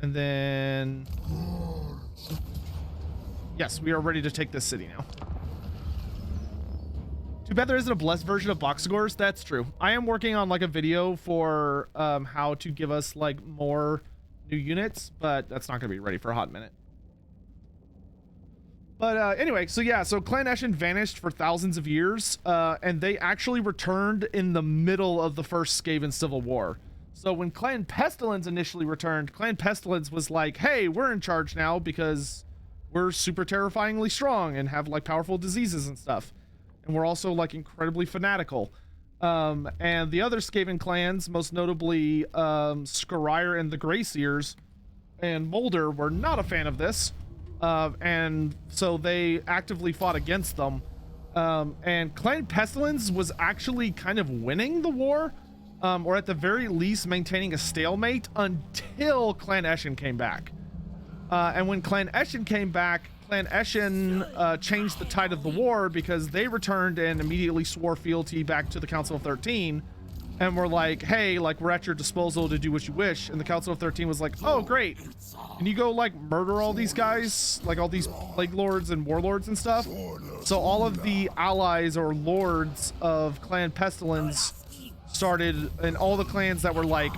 And then, yes, we are ready to take this city now. Too bad there isn't a blessed version of Boxagors. That's true. I am working on like a video for how to give us like more new units, but that's not gonna be ready for a hot minute. But anyway, so yeah, so Clan Eshin vanished for thousands of years, and they actually returned in the middle of the first Skaven Civil War. So when Clan Pestilence initially returned, Clan Pestilence was like, hey, we're in charge now because we're super terrifyingly strong and have like powerful diseases and stuff. And we're also like incredibly fanatical. And the other Skaven clans, most notably Skryre and the Greyseers and Molder, were not a fan of this. And so they actively fought against them. And Clan Pestilence was actually kind of winning the war. Or at the very least maintaining a stalemate until Clan Eshin came back. And when Clan Eshin came back, Clan Eshin changed the tide of the war because they returned and immediately swore fealty back to the Council of 13 and were like, hey, like, we're at your disposal to do what you wish. And the Council of 13 was like, oh, great. Can you go like murder all these guys, like all these plague lords and warlords and stuff? So all of the allies or lords of Clan Pestilence started, and all the clans that were like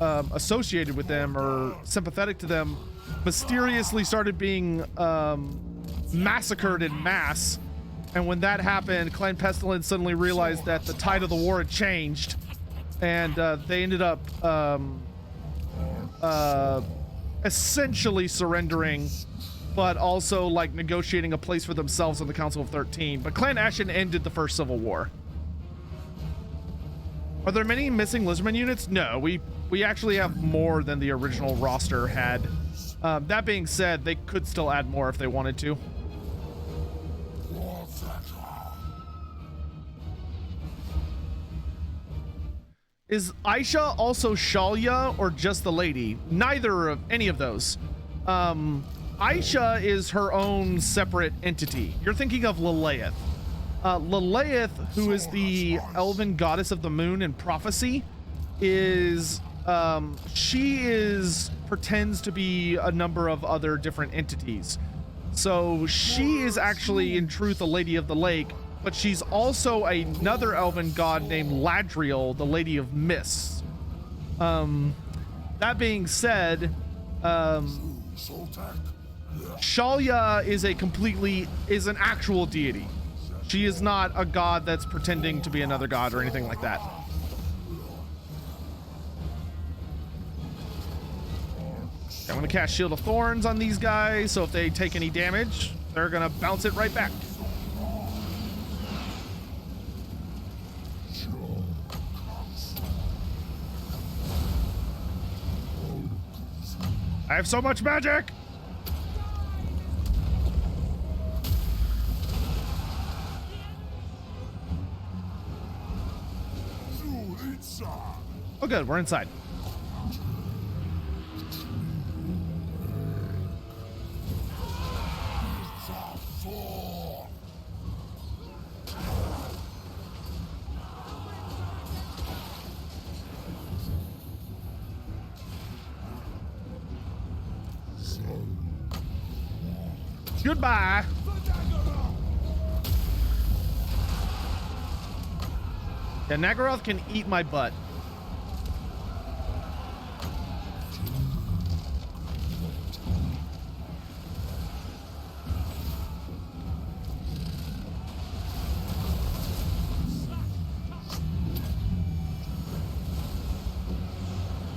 associated with them or sympathetic to them mysteriously started being massacred in mass. And when that happened, Clan Pestilence suddenly realized that the tide of the war had changed, and they ended up essentially surrendering, but also like negotiating a place for themselves on the Council of 13. But Clan Eshin ended the first Civil War. Are there many missing Lizardmen units? No, we actually have more than the original roster had. That being said, they could still add more if they wanted to. Is Aisha also Shalya or just the lady? Neither of any of those. Aisha is her own separate entity. You're thinking of Lilith. Lilith, who is the elven goddess of the moon and prophecy, is pretends to be a number of other different entities. So she is actually in truth a lady of the lake, but she's also another elven god named Ladriel, the Lady of Mists. That being said, Shalya is an actual deity. She is not a god that's pretending to be another god or anything like that. I'm gonna cast Shield of Thorns on these guys, so if they take any damage, they're gonna bounce it right back. I have so much magic! Oh good, we're inside. Goodbye. Yeah, Nagaroth can eat my butt.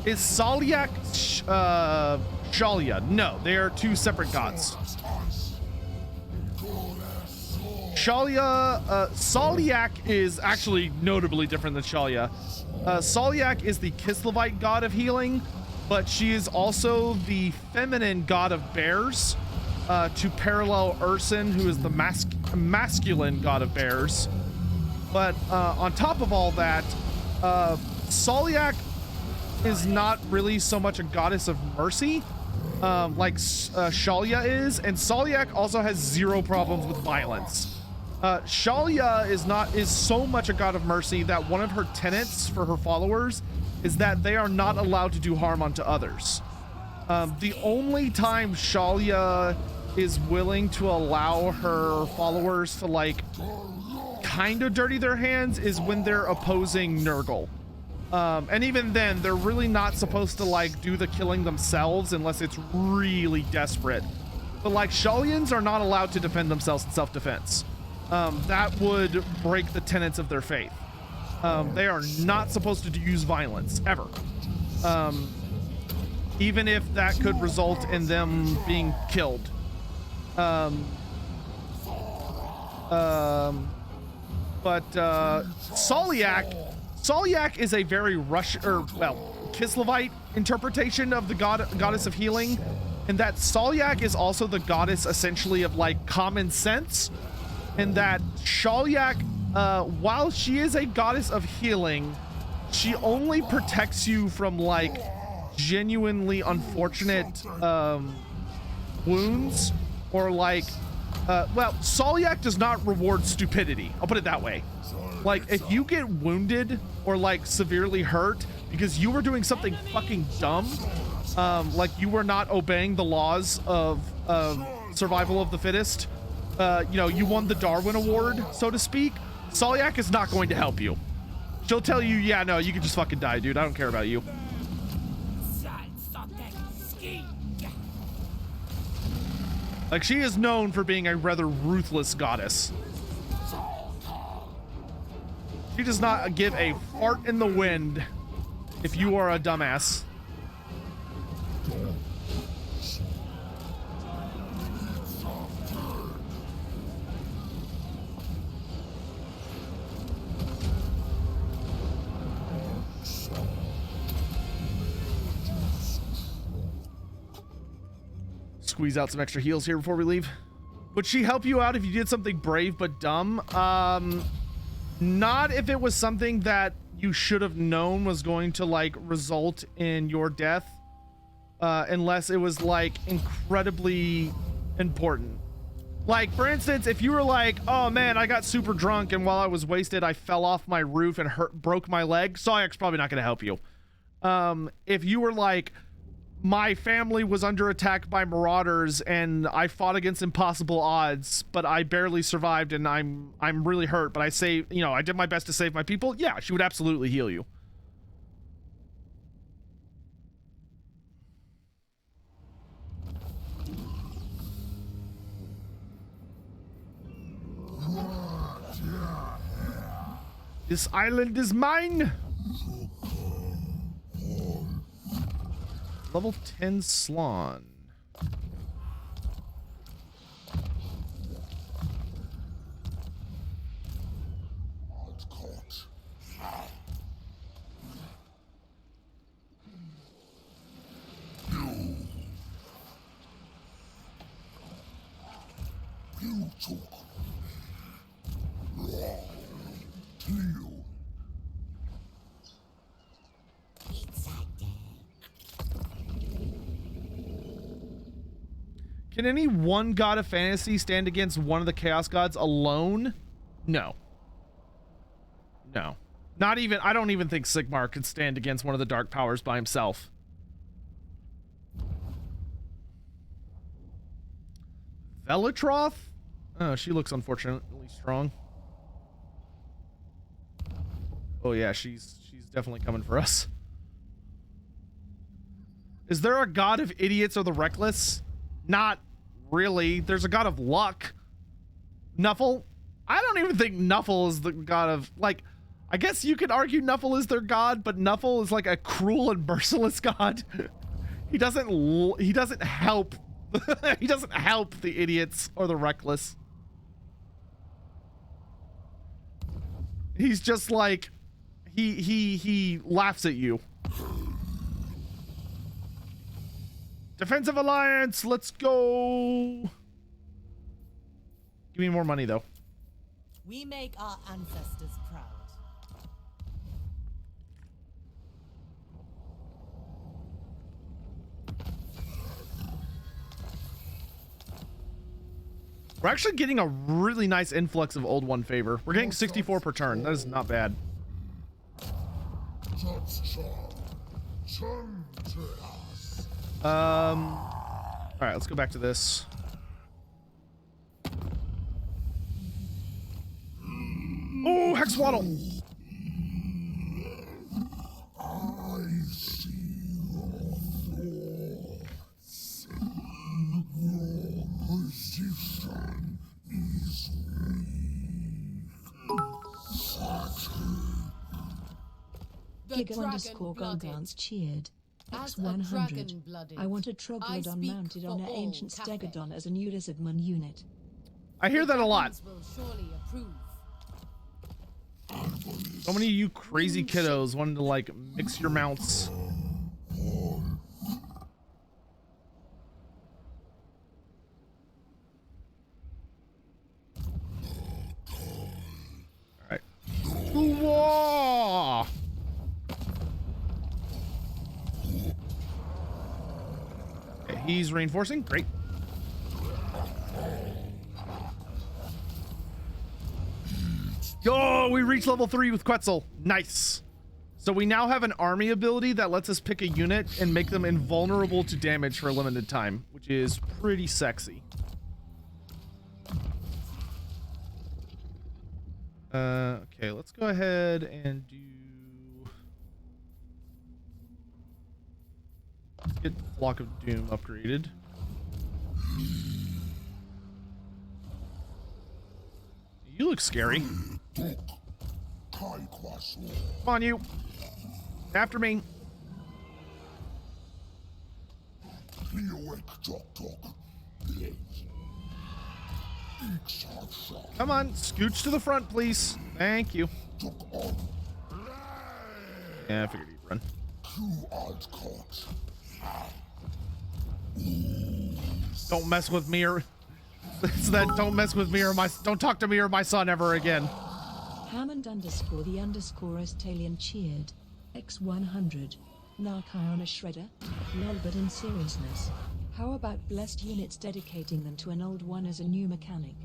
Is Salyak Shalya? No, they are two separate gods. Salyak is actually notably different than Shalya. Salyak is the Kislevite god of healing, but she is also the feminine god of bears, to parallel Urson, who is the masculine god of bears. But on top of all that, Salyak is not really so much a goddess of mercy like Shalya is, and Salyak also has zero problems with violence. Shalya is so much a god of mercy that one of her tenets for her followers is that they are not allowed to do harm unto others. The only time Shalia is willing to allow her followers to like kind of dirty their hands is when they're opposing Nurgle. And even then, they're really not supposed to like do the killing themselves unless it's really desperate. But like Shalians are not allowed to defend themselves in self-defense. That would break the tenets of their faith. They are not supposed to use violence ever. Even if that could result in them being killed. But Soliak is a very Kislevite interpretation of the goddess of healing, and that Soliak is also the goddess essentially of like common sense, and that Shaliak, while she is a goddess of healing, she only protects you from like genuinely unfortunate wounds, or like Soliak does not reward stupidity. I'll put it that way. Like if you get wounded or like severely hurt because you were doing something fucking dumb, like you were not obeying the laws of survival of the fittest, you know, you won the Darwin Award, so to speak, Soliak is not going to help you. She'll tell you, yeah, no, you can just fucking die, dude. I don't care about you. Like, she is known for being a rather ruthless goddess. She does not give a fart in the wind if you are a dumbass. Squeeze out some extra heals here before we leave. Would she help you out if you did something brave but dumb? Not if it was something that you should have known was going to like result in your death, unless it was like incredibly important. Like for instance, if you were like, oh man, I got super drunk and while I was wasted I fell off my roof and broke my leg, Sayak's probably not going to help you. If you were like, my family was under attack by marauders and I fought against impossible odds, but I barely survived and I'm really hurt, but I did my best to save my people. Yeah, she would absolutely heal you. This island is mine. Level 10 Slon. Can any one god of fantasy stand against one of the chaos gods alone? No. No. Not even, I don't even think Sigmar could stand against one of the dark powers by himself. Velatroth? Oh, she looks unfortunately strong. Oh yeah, she's definitely coming for us. Is there a god of idiots or the reckless? Not really. There's a god of luck. Nuffle? I don't even think Nuffle is the god of, like, I guess you could argue Nuffle is their god, but Nuffle is like a cruel and merciless god. He doesn't help. He doesn't help the idiots or the reckless. He's just like, he laughs at you. Defensive alliance, let's go. Give me more money though. We make our ancestors proud. We're actually getting a really nice influx of Old One favor. We're getting 64 per turn. That is not bad. All right, let's go back to this. Oh, Hexwaddle! Gig_Gorgons cheered. X100. I want a Troglodon mounted on an ancient Stegodon as a new Lizardmen unit. I hear that a lot. Will surely approve. So many of you crazy kiddos wanting to like mix your mounts. All right. Whoa! Okay, he's reinforcing. Great. Oh, we reached level 3 with Quetzal. Nice. So we now have an army ability that lets us pick a unit and make them invulnerable to damage for a limited time, which is pretty sexy. Okay, let's go ahead and do... Let's get the Flock of Doom upgraded. You look scary. Come on, you. After me. Come on, scooch to the front, please. Thank you. Yeah, I figured he'd run. Don't mess with me or... It's that don't mess with me or my... Don't talk to me or my son ever again. Hammond _ Astalian cheered. X100. Nakai on a shredder. Lol, but in seriousness. How about blessed units dedicating them to an old one as a new mechanic?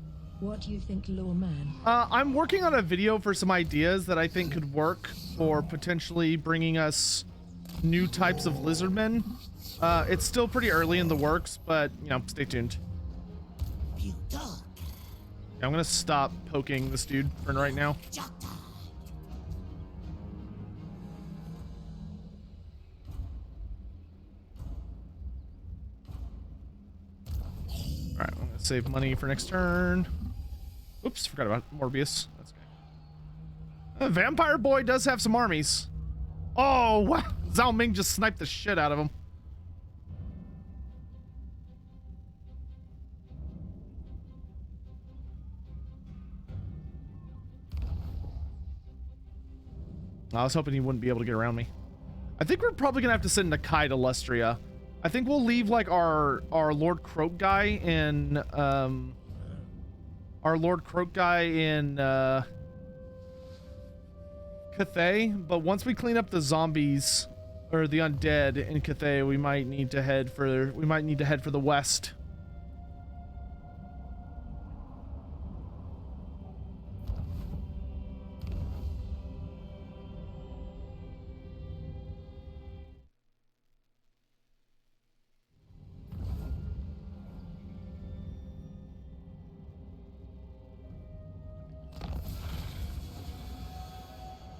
What do you think, lawman? I'm working on a video for some ideas that I think could work for potentially bringing us new types of Lizardmen. It's still pretty early in the works, but, you know, stay tuned. Yeah, I'm gonna stop poking this dude for right now. Alright, I'm gonna save money for next turn. Oops, forgot about Morbius. That's okay. Vampire Boy does have some armies. Oh, wow. Zhao Ming just sniped the shit out of him. I was hoping he wouldn't be able to get around me. I think we're probably gonna have to send Nakai to Lustria. I think we'll leave like our Lord Croak guy in Cathay, but once we clean up the zombies or the undead in Cathay, we might need to head for the west.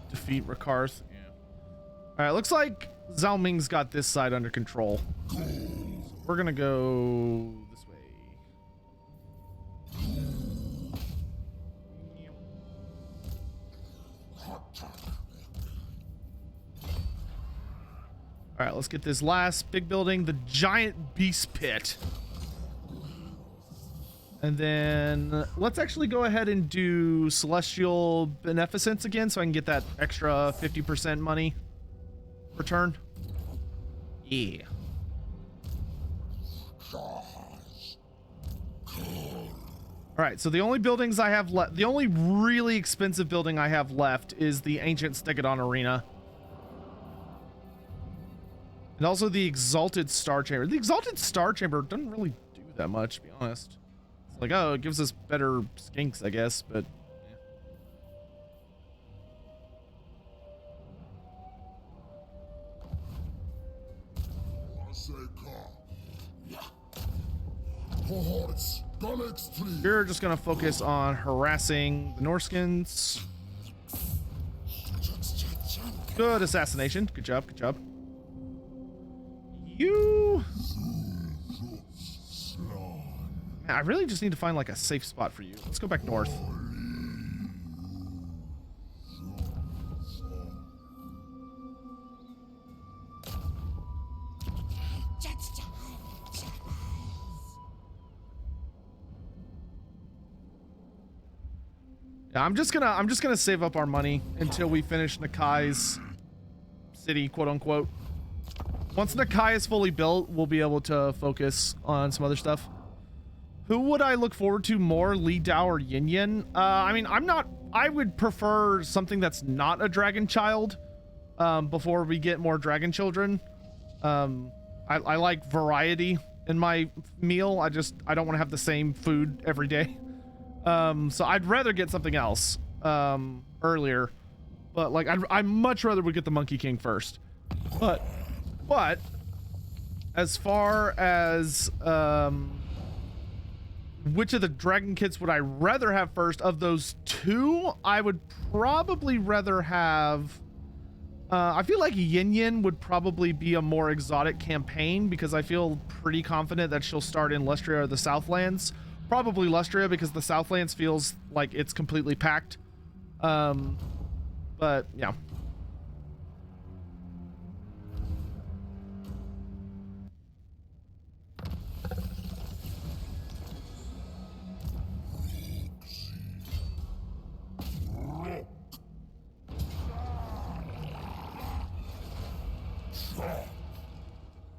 Defeat Rakarth. Yeah. All right, looks like Zhao Ming's got this side under control. So we're gonna go this way. All right, let's get this last big building, the giant beast pit. And then let's actually go ahead and do Celestial Beneficence again so I can get that extra 50% money return. Yeah. All right, so the only buildings I have left, the only really expensive building I have left is the Ancient Stegodon Arena. And also the Exalted Star Chamber. The Exalted Star Chamber doesn't really do that much, to be honest. Like, oh, it gives us better skinks, I guess, but yeah. You're just gonna focus on harassing the Norskins. Good assassination. Good job. Good job. You. Man, I really just need to find like a safe spot for you. Let's go back north. Yeah, I'm just gonna save up our money until we finish Nakai's city, quote unquote. Once Nakai is fully built, we'll be able to focus on some other stuff. Who would I look forward to more, Li Dao or Yin Yin? I mean, I would prefer something that's not a dragon child before we get more dragon children. I like variety in my meal. I don't want to have the same food every day. So I'd rather get something else earlier, but like I'd much rather we get the Monkey King first. But as far as which of the dragon kits would I rather have first, of those two, I would probably rather have I feel like Yin Yin would probably be a more exotic campaign, because I feel pretty confident that she'll start in Lustria or the Southlands. Probably Lustria, because the Southlands feels like it's completely packed. But yeah.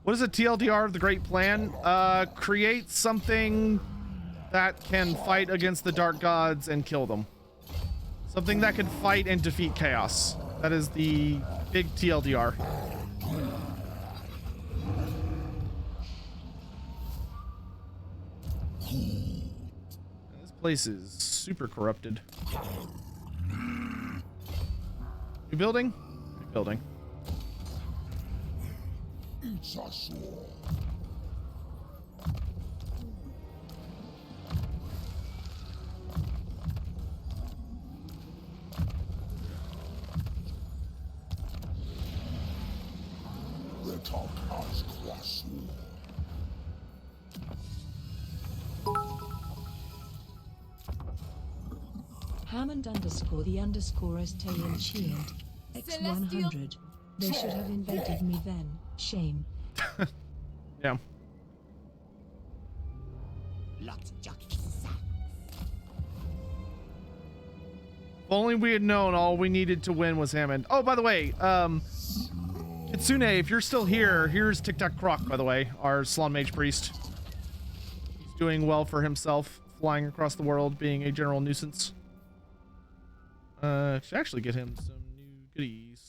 What is a TLDR of the Great Plan? Create something that can fight against the Dark Gods and kill them. Something that can fight and defeat chaos. That is the big TLDR. This place is super corrupted. Rebuilding? Rebuilding. Hammond underscore the underscore Estalian cheered. X100. They should have invented me then. Shame. Yeah. If only we had known all we needed to win was Hammond. Oh, by the way, Kitsune, if you're still here, here's Tic Tac Croc, by the way, our Salon Mage Priest. He's doing well for himself, flying across the world, being a general nuisance. Should actually get him some new goodies.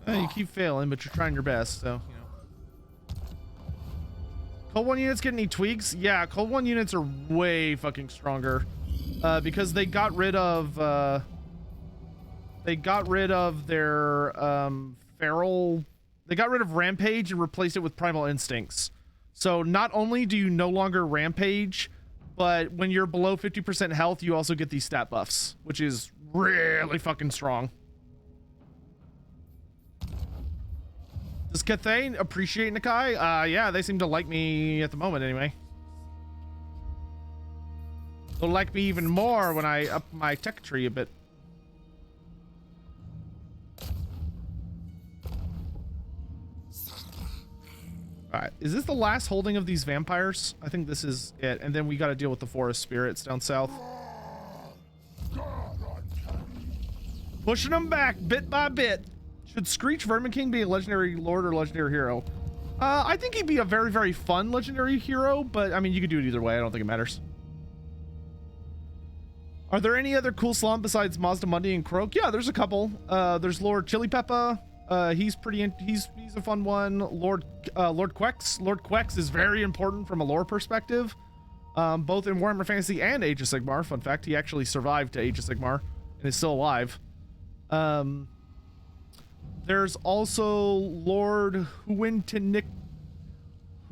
You keep failing, but you're trying your best, so, you know. Cold 1 units get any tweaks? Yeah, Cold 1 units are way fucking stronger. Because they got rid of, their, feral... They got rid of Rampage and replaced it with Primal Instincts. So not only do you no longer Rampage, but when you're below 50% health, you also get these stat buffs, which is really fucking strong. Does Cathay appreciate Nakai? Yeah, they seem to like me at the moment anyway. They'll like me even more when I up my tech tree a bit. Alright, is this the last holding of these vampires? I think this is it, and then we gotta deal with the forest spirits down south. Pushing them back bit by bit. Should Screech Vermin King be a legendary lord or legendary hero? I think he'd be a very, very fun legendary hero, but I mean, you could do it either way. I don't think it matters. Are there any other cool slump besides Mazdamundi and Croak? Yeah, there's a couple. There's Lord Chili Peppa. He's a fun one. Lord Quex. Lord Quex is very important from a lore perspective, both in Warhammer Fantasy and Age of Sigmar. Fun fact, he actually survived to Age of Sigmar and is still alive. There's also Lord Huwintinik.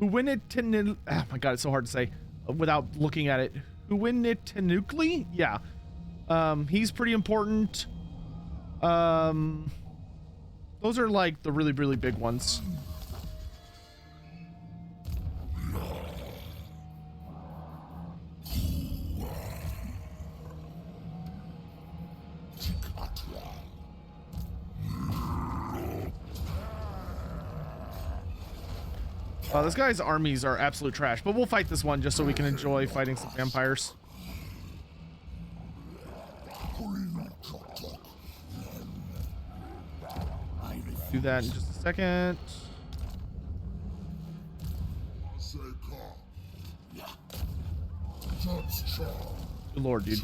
Oh my god, it's so hard to say without looking at it. Huwinitinukli? Yeah. He's pretty important. Those are like the really, really big ones. This guy's armies are absolute trash, but we'll fight this one just so we can enjoy fighting some vampires. Do that in just a second. Good lord, dude.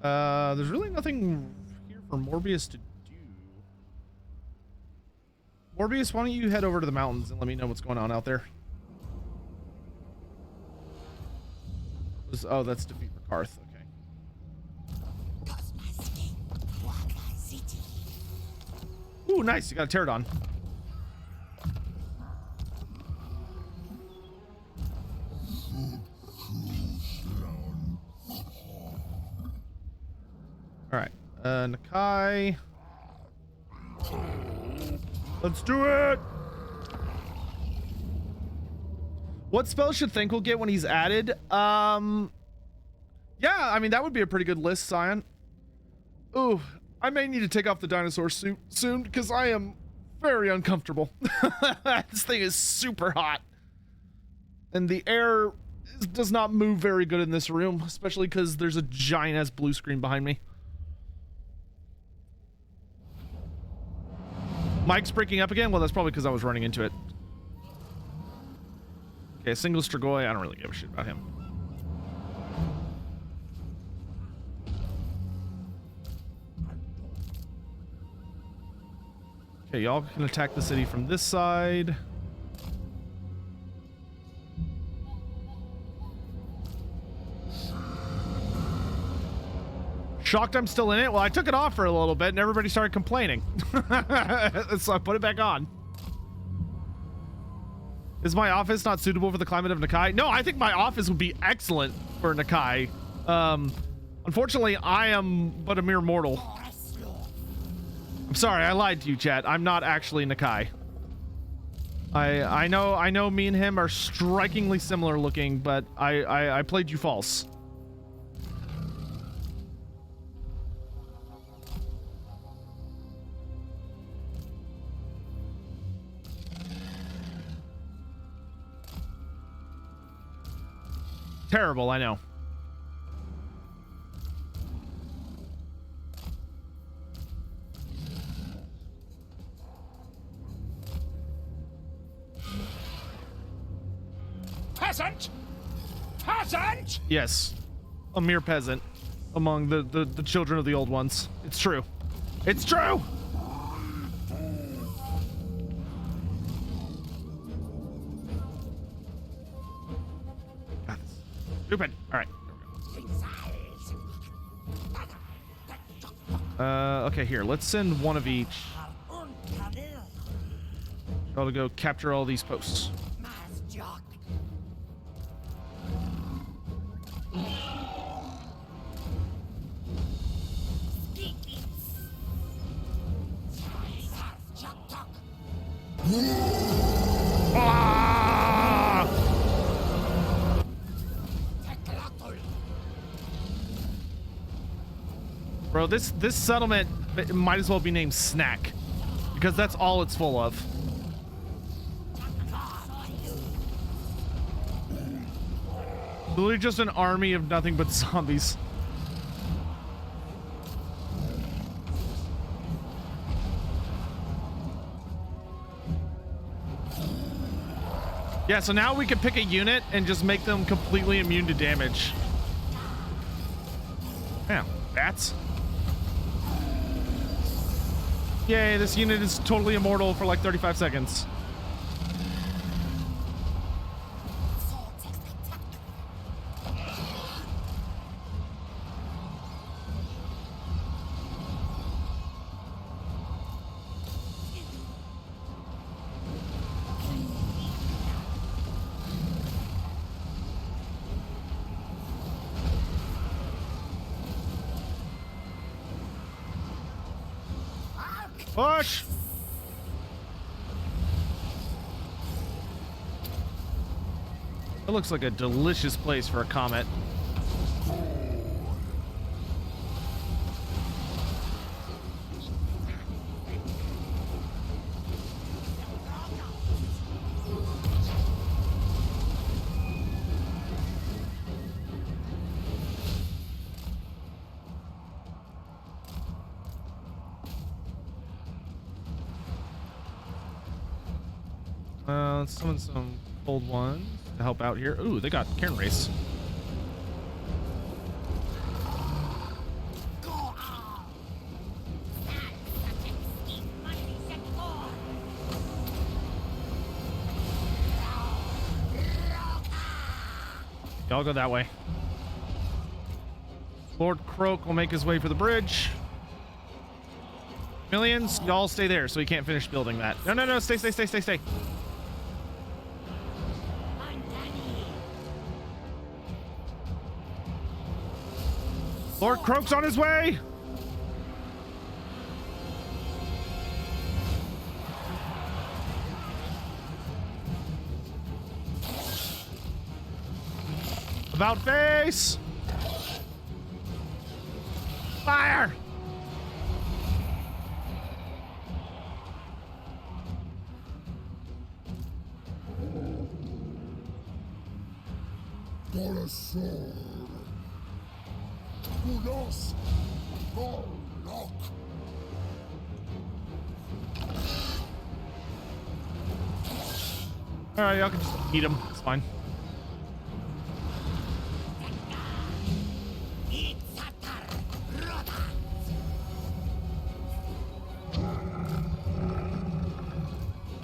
There's really nothing here for Morbius to do. Morbius, why don't you head over to the mountains and let me know what's going on out there? Oh, that's defeat Karth. Okay. Ooh, nice. You got a pterodon. All right. Nakai. Let's do it! What spells should Thankful get when he's added? Yeah, I mean, that would be a pretty good list, Scion. Ooh, I may need to take off the dinosaur suit soon because I am very uncomfortable. This thing is super hot. And the air does not move very good in this room, especially because there's a giant-ass blue screen behind me. Mike's breaking up again? Well, that's probably because I was running into it. Okay, a single Strigoi. I don't really give a shit about him. Okay, y'all can attack the city from this side. Shocked I'm still in it? Well, I took it off for a little bit and everybody started complaining. So I put it back on. Is my office not suitable for the climate of Nakai? No, I think my office would be excellent for Nakai. Unfortunately, I am but a mere mortal. I'm sorry, I lied to you, chat. I'm not actually Nakai. I know me and him are strikingly similar looking, but I played you false. Terrible, I know. Peasant! Peasant! Yes, a mere peasant among the children of the old ones. It's true. It's true! Stupid. All right. Okay, here. Let's send one of each. I'll go capture all these posts. Bro, this settlement might as well be named Snack, because that's all it's full of. Literally just an army of nothing but zombies. Yeah, so now we can pick a unit and just make them completely immune to damage. Yeah, bats. Yay, this unit is totally immortal for like 35 seconds. Push! It looks like a delicious place for a comet. Let's summon some cold ones to help out here. Ooh, they got Cairn Race. Y'all go that way. Lord Croak will make his way for the bridge. Millions, y'all stay there so he can't finish building that. No, no, no, stay, stay, stay, stay, stay. Lord Croak's on his way. About face. Fire. All right, y'all can just eat him. It's fine.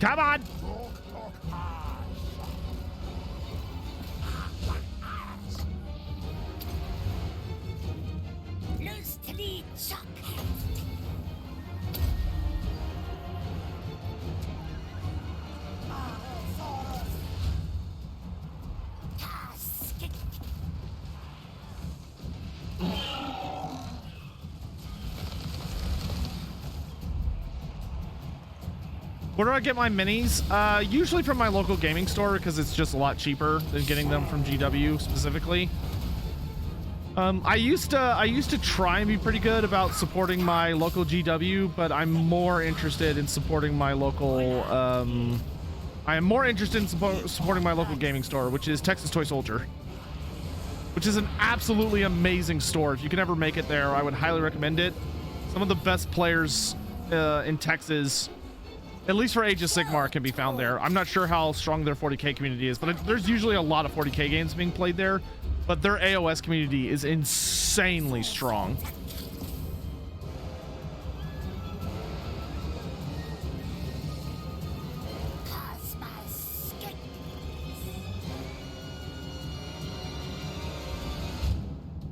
Come on. Where do I get my minis? Usually from my local gaming store because it's just a lot cheaper than getting them from GW specifically. I used to try and be pretty good about supporting my local GW, but I'm more interested in supporting my local. I am more interested in supporting my local gaming store, which is Texas Toy Soldier, which is an absolutely amazing store. If you can ever make it there, I would highly recommend it. Some of the best players in Texas, at least for Age of Sigmar, can be found there. I'm not sure how strong their 40k community is, but there's usually a lot of 40k games being played there. But their AOS community is insanely strong.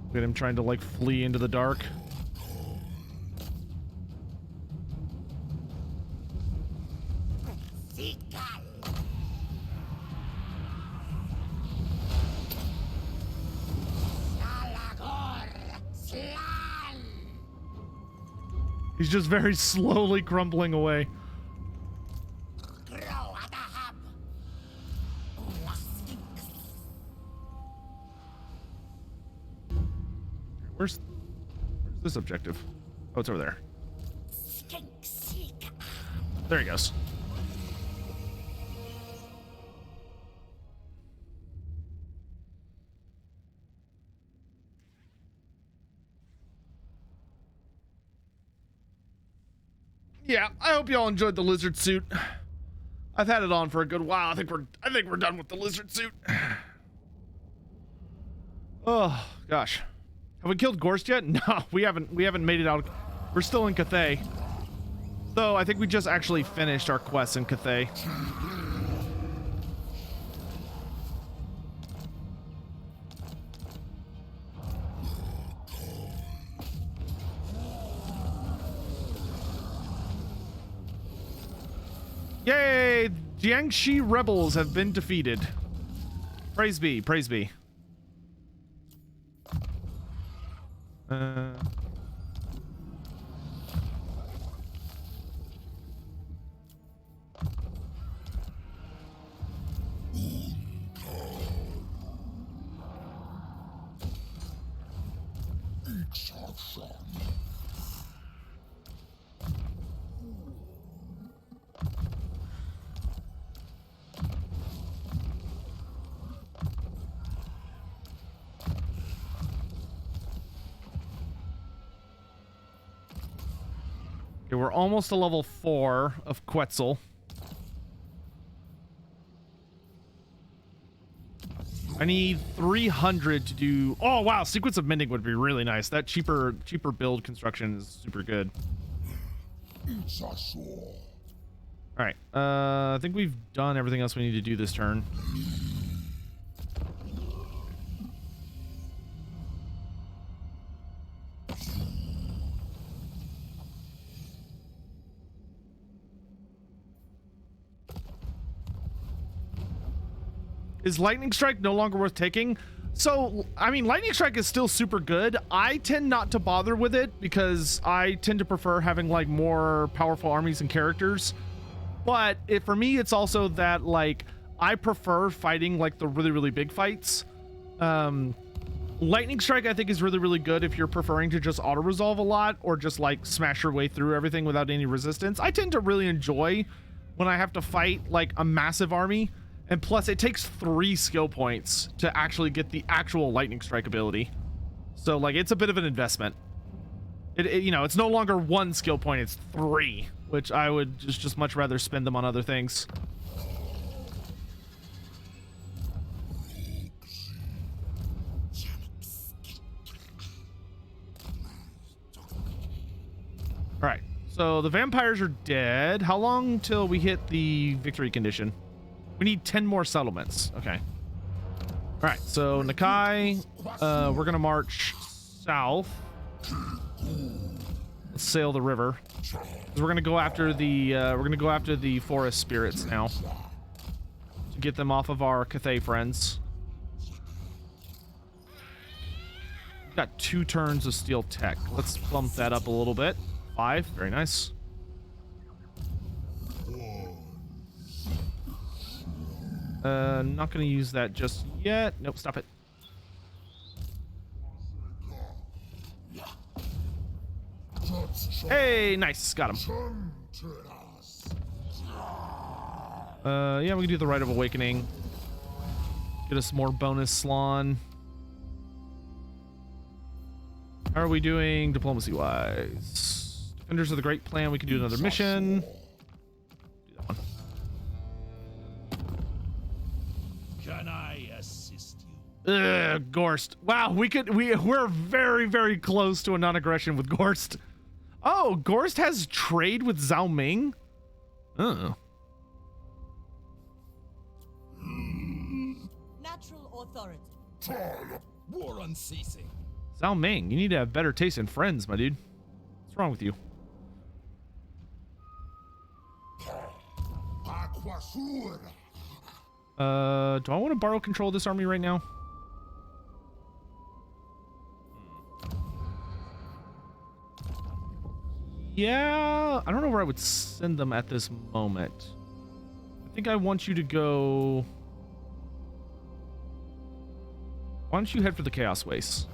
Look at him trying to like flee into the dark. He's just very slowly crumbling away. Where's this objective? Oh, it's over there. There he goes. Yeah, I hope y'all enjoyed the lizard suit. I've had it on for a good while. I think we're done with the lizard suit. Oh gosh. Have we killed Gorst yet? No, we haven't made it out. We're still in Cathay. So I think we just actually finished our quest in Cathay. Yay! Jiangxi rebels have been defeated. Praise be, praise be. Okay, we're almost to level 4 of Quetzal. I need 300 to do... Oh, wow. Sequence of Mending would be really nice. That cheaper build construction is super good. All right. I think we've done everything else we need to do this turn. Is Lightning Strike no longer worth taking? So, I mean, Lightning Strike is still super good. I tend not to bother with it because I tend to prefer having like more powerful armies and characters. But for me, it's also that like I prefer fighting like the really, really big fights. Lightning Strike, I think, is really, really good if you're preferring to just auto resolve a lot or just like smash your way through everything without any resistance. I tend to really enjoy when I have to fight like a massive army. And plus, it takes 3 skill points to actually get the actual Lightning Strike ability. So, like, it's a bit of an investment. You know, it's no longer 1 skill point, it's 3, which I would just much rather spend them on other things. All right, so the vampires are dead. How long till we hit the victory condition? We need 10 more settlements. Okay. All right. So Nakai, we're gonna march south. Let's sail the river. 'Cause we're gonna go after the forest spirits now to get them off of our Cathay friends. We've got 2 turns of steel tech. Let's bump that up a little bit. 5. Very nice. Not gonna use that just yet. Nope, stop it. Hey, nice, got him. Yeah, we can do the Rite of Awakening. Get us more bonus Slan. How are we doing diplomacy wise? Defenders of the Great Plan, we can do another mission. Can I assist you? Ugh, Gorst. Wow, we're very, very close to a non-aggression with Gorst. Oh, Gorst has trade with Zhao Ming? Oh. Natural authority. War unceasing. Zhao Ming, you need to have better taste in friends, my dude. What's wrong with you? Do I want to borrow control of this army right now? Yeah, I don't know where I would send them at this moment. I think I want you to go... Why don't you head for the Chaos Waste?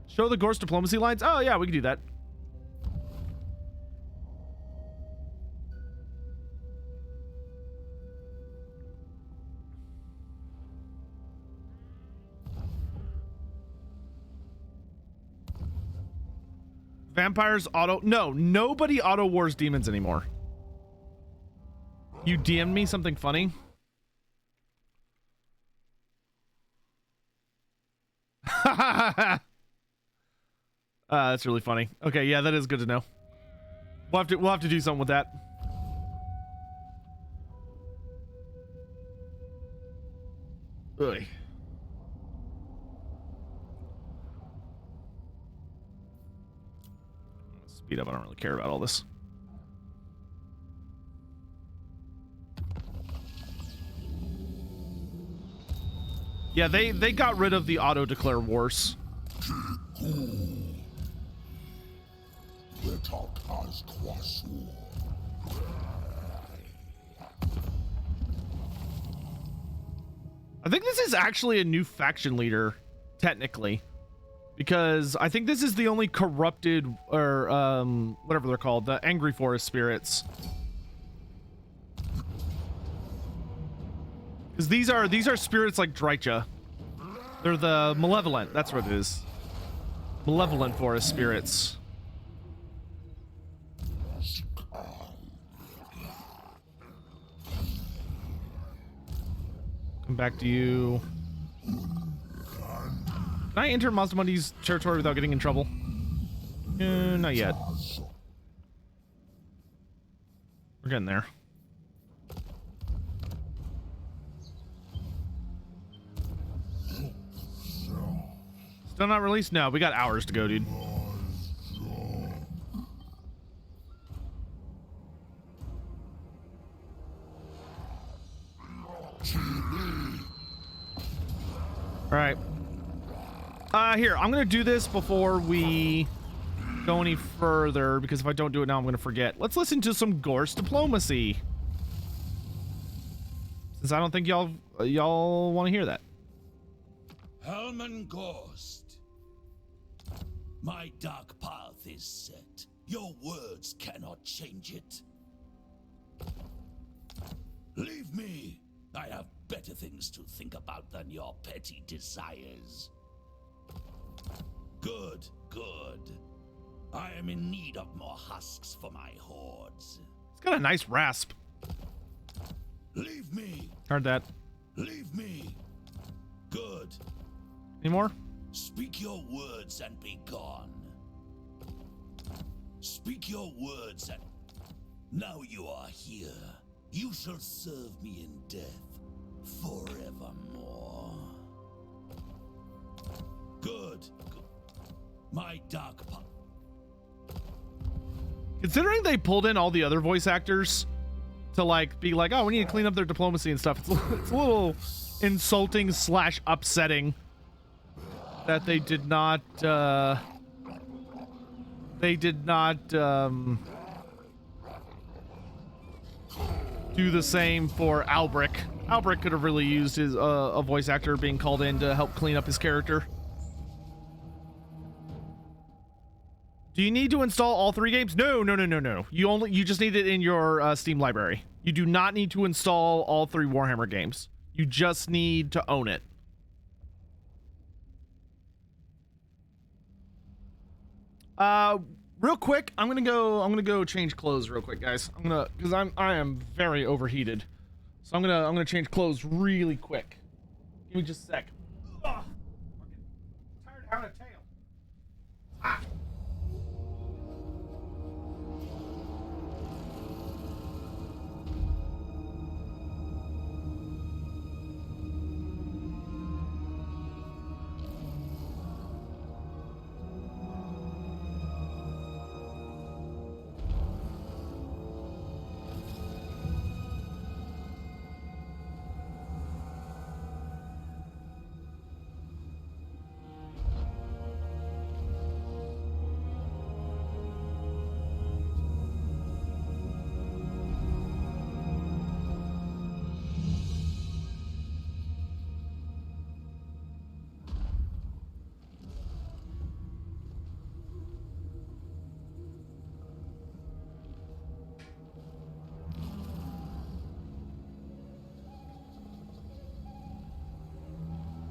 Show the Gorst diplomacy lines? Oh yeah, we can do that. Vampires auto. No, nobody auto wars demons anymore. You DM'd me something funny? That's really funny. Okay, yeah, that is good to know. We'll have to do something with that. Ugh. Speed up. I don't really care about all this. Yeah, they got rid of the auto declare wars. I think this is actually a new faction leader, technically, because I think this is the only corrupted, or whatever they're called, the angry forest spirits. Because these are spirits like Drycha. They're the malevolent. That's what it is. Malevolent forest spirits. Come back to you. Can I enter Mazdamundi's territory without getting in trouble? Not yet. We're getting there. Still not released? No, we got hours to go, dude. Alright. Here, I'm gonna do this before we go any further, because if I don't do it now, I'm gonna forget. Let's listen to some Gorst diplomacy. Since I don't think y'all want to hear that. Helman Gorst. My dark path is set. Your words cannot change it. Leave me. I have better things to think about than your petty desires. Good, good. I am in need of more husks for my hordes. It's got a nice rasp. Leave me. Heard that. Leave me. Good. Any more? Speak your words and be gone. Speak your words and... Now you are here. You shall serve me in death forevermore. Good. Good. My dark path. Considering they pulled in all the other voice actors to like be like, oh, we need to clean up their diplomacy and stuff. It's a little insulting / upsetting that they did not do the same for Albric. Albric could have really used his a voice actor being called in to help clean up his character. Do you need to install all 3 games? No. You just need it in your Steam library. You do not need to install all 3 Warhammer games. You just need to own it. Real quick, I'm gonna go change clothes real quick, guys. Because I am very overheated. So I'm gonna change clothes really quick. Give me just a sec. Ugh. I'm tired of having a tail. Ah.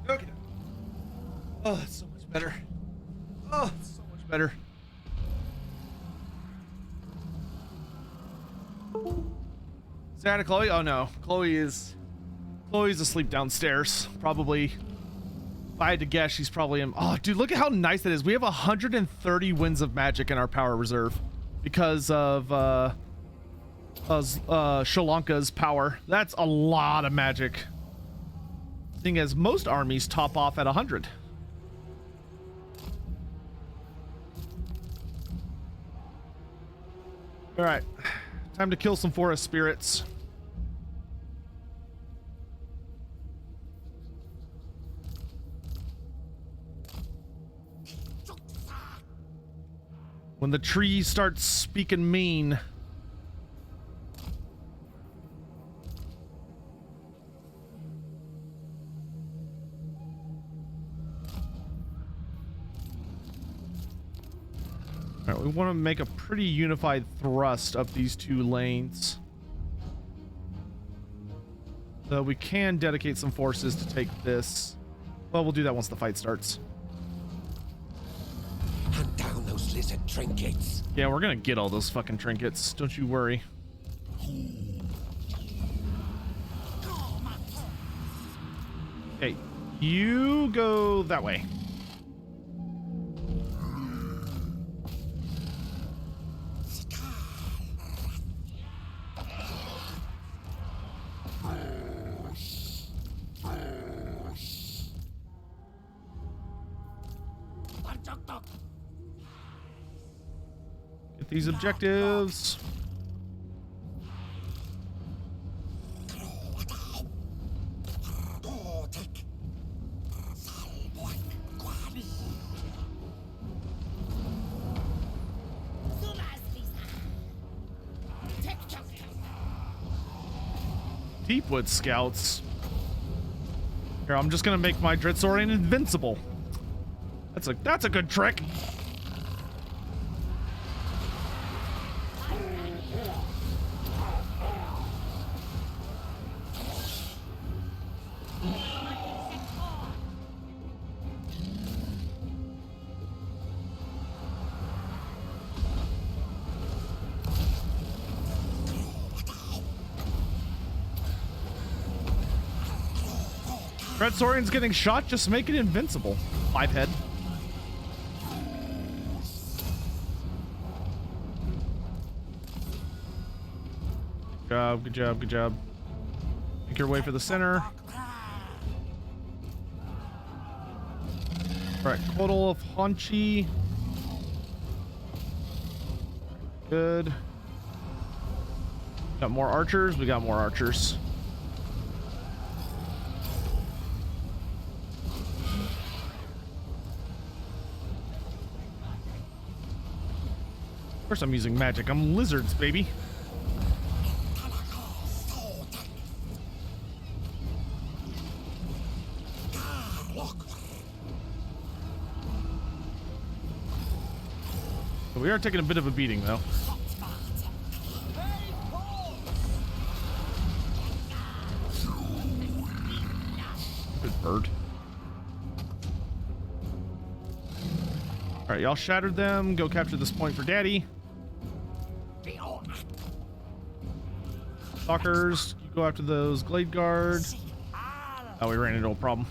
Okay. Oh, it's so much better. Oh, it's so much better. Say hi to Chloe. Oh no, Chloe's asleep downstairs. Probably. If I had to guess, she's probably in. Oh, dude, look at how nice that is. We have 130 winds of magic in our power reserve because of Sri Lanka's power. That's a lot of magic. Seeing as most armies top off at 100. All right, time to kill some forest spirits. When the tree starts speaking mean. All right, we want to make a pretty unified thrust up these two lanes. So we can dedicate some forces to take this. Well, we'll do that once the fight starts. Hunt down those lizard trinkets. Yeah, we're gonna get all those fucking trinkets. Don't you worry. Okay, you go that way. Get these objectives. Deepwood scouts. Here, I'm just gonna make my Dreadsaurian invincible. That's a good trick. Dreadsaurian's getting shot, just make it invincible. 5 head. Good job, good job, good job. Make your way for the center. Alright, Quotal of Haunchy. Good. Got more archers? We got more archers. Of course I'm using magic. I'm lizards, baby. We are taking a bit of a beating, though. Good bird. All right, y'all shattered them. Go capture this point for Daddy. Stalkers, you go after those Glade Guards. Oh, we ran into a problem.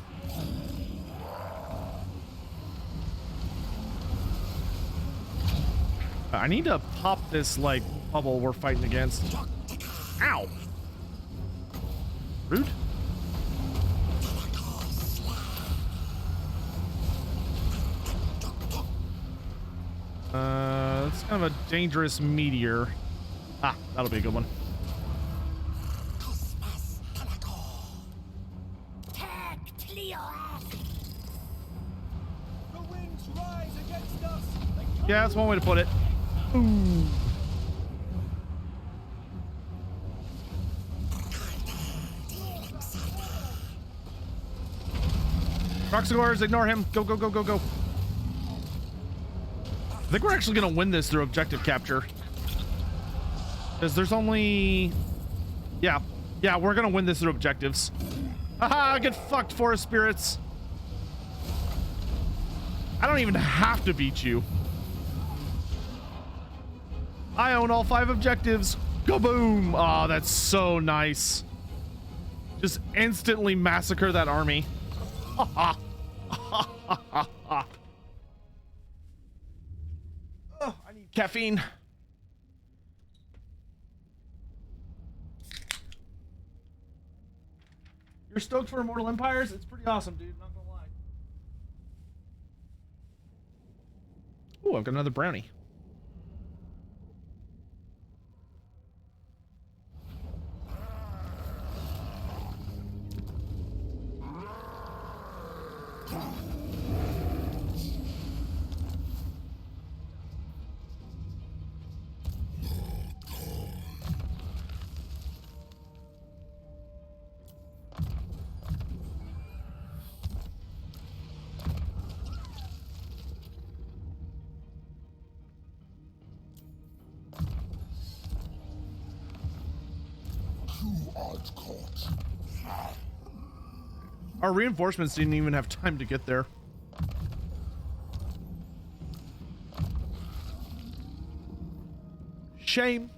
I need to pop this, like, bubble we're fighting against. Ow! Rude. It's kind of a dangerous meteor. Ah, that'll be a good one. Yeah, that's one way to put it. Ooh. Proxigors, ignore him. Go, go, go, go, go. I think we're actually going to win this through objective capture. Because there's only... Yeah, we're going to win this through objectives. Haha, get fucked, forest spirits. I don't even have to beat you. I own all 5 objectives. Kaboom! Oh, that's so nice. Just instantly massacre that army. Oh, I need caffeine. You're stoked for Immortal Empires? It's pretty awesome, dude. Not gonna lie. Ooh, I've got another brownie. Our reinforcements didn't even have time to get there. Shame.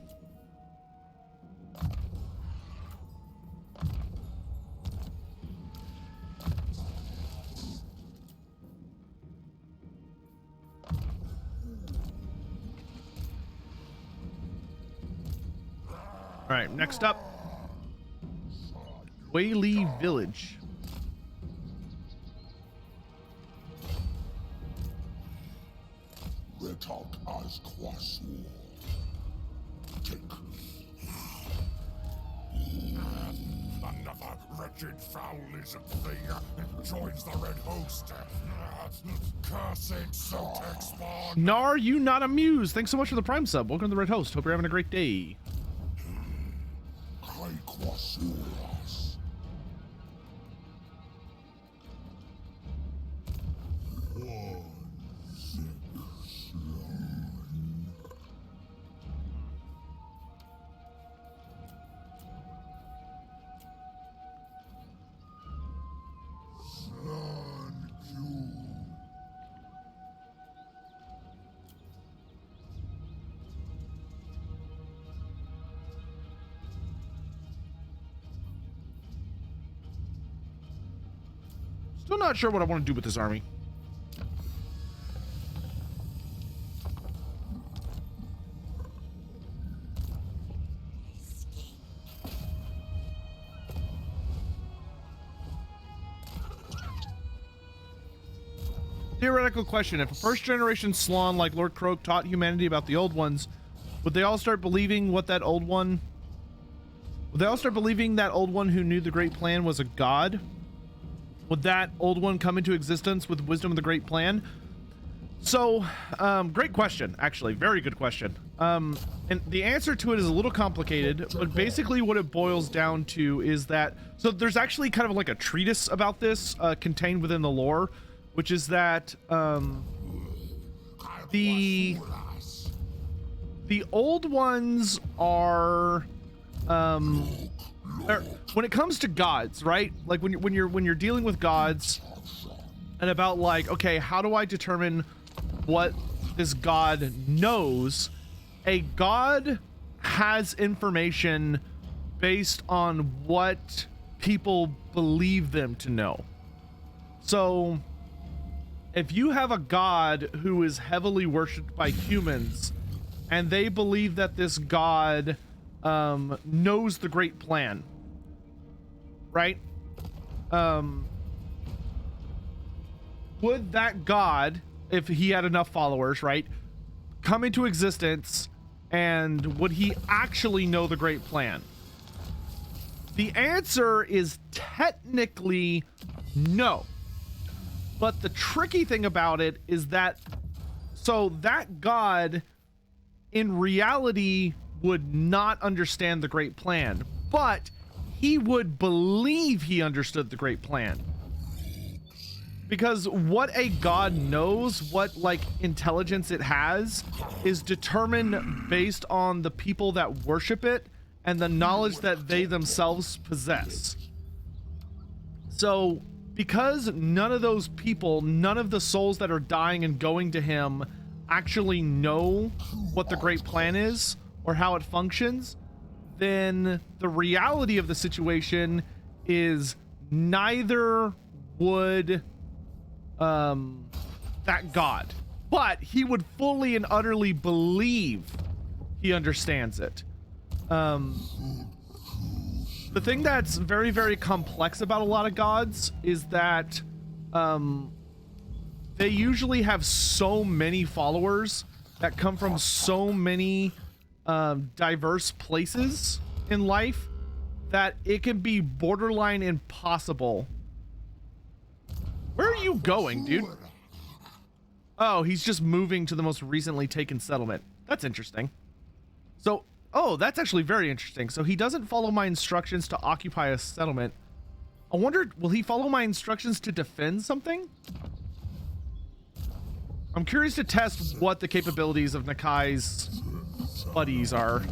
All right, next up, Whaley Village. Another wretched foul lizard thing joins the red host. Cursed Sotek spawn. Nar, you not amused. Thanks so much for the Prime sub. Welcome to the Red Host. Hope you're having a great day. Still not sure what I want to do with this army. Theoretical question. If a first generation Slaawn like Lord Croak taught humanity about the old ones, would they all start believing what that old one... Would they all start believing that old one who knew the Great Plan was a god? Would that old one come into existence with wisdom of the Great Plan? So, great question, actually. Very good question. And the answer to it is a little complicated, but basically what it boils down to is that... So there's actually kind of like a treatise about this contained within the lore, which is that the old ones are... when it comes to gods, right? Like when you're dealing with gods and about like, okay, how do I determine what this god knows? A god has information based on what people believe them to know. So if you have a god who is heavily worshipped by humans and they believe that this god knows the Great Plan, right? Would that god, if he had enough followers, right, come into existence, and would he actually know the Great Plan? The answer is technically no. But the tricky thing about it is that, so that god in reality would not understand the Great Plan, but he would believe he understood the Great Plan. Because what a god knows, what like intelligence it has, is determined based on the people that worship it and the knowledge that they themselves possess. So because none of those people, none of the souls that are dying and going to him actually know what the Great Plan is or how it functions, then the reality of the situation is neither would that god, but he would fully and utterly believe he understands it. The thing that's very, very complex about a lot of gods is that they usually have so many followers that come from so many diverse places in life that it can be borderline impossible. Where are you going, dude? Oh, he's just moving to the most recently taken settlement. That's interesting. So, oh, that's actually very interesting. So he doesn't follow my instructions to occupy a settlement. I wonder, will he follow my instructions to defend something? I'm curious to test what the capabilities of Nakai's buddies are.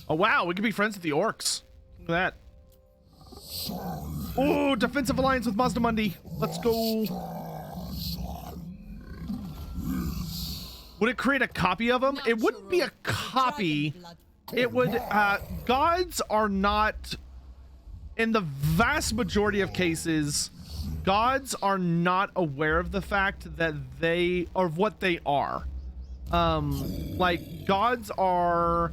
Oh, wow, we can be friends with the orcs. Look at that. Oh, defensive alliance with Mazdamundi. Let's go. Would it create a copy of him? It wouldn't be a copy. It would, gods are not, in the vast majority of cases, gods are not aware of the fact that they, or what they are. Like, gods are,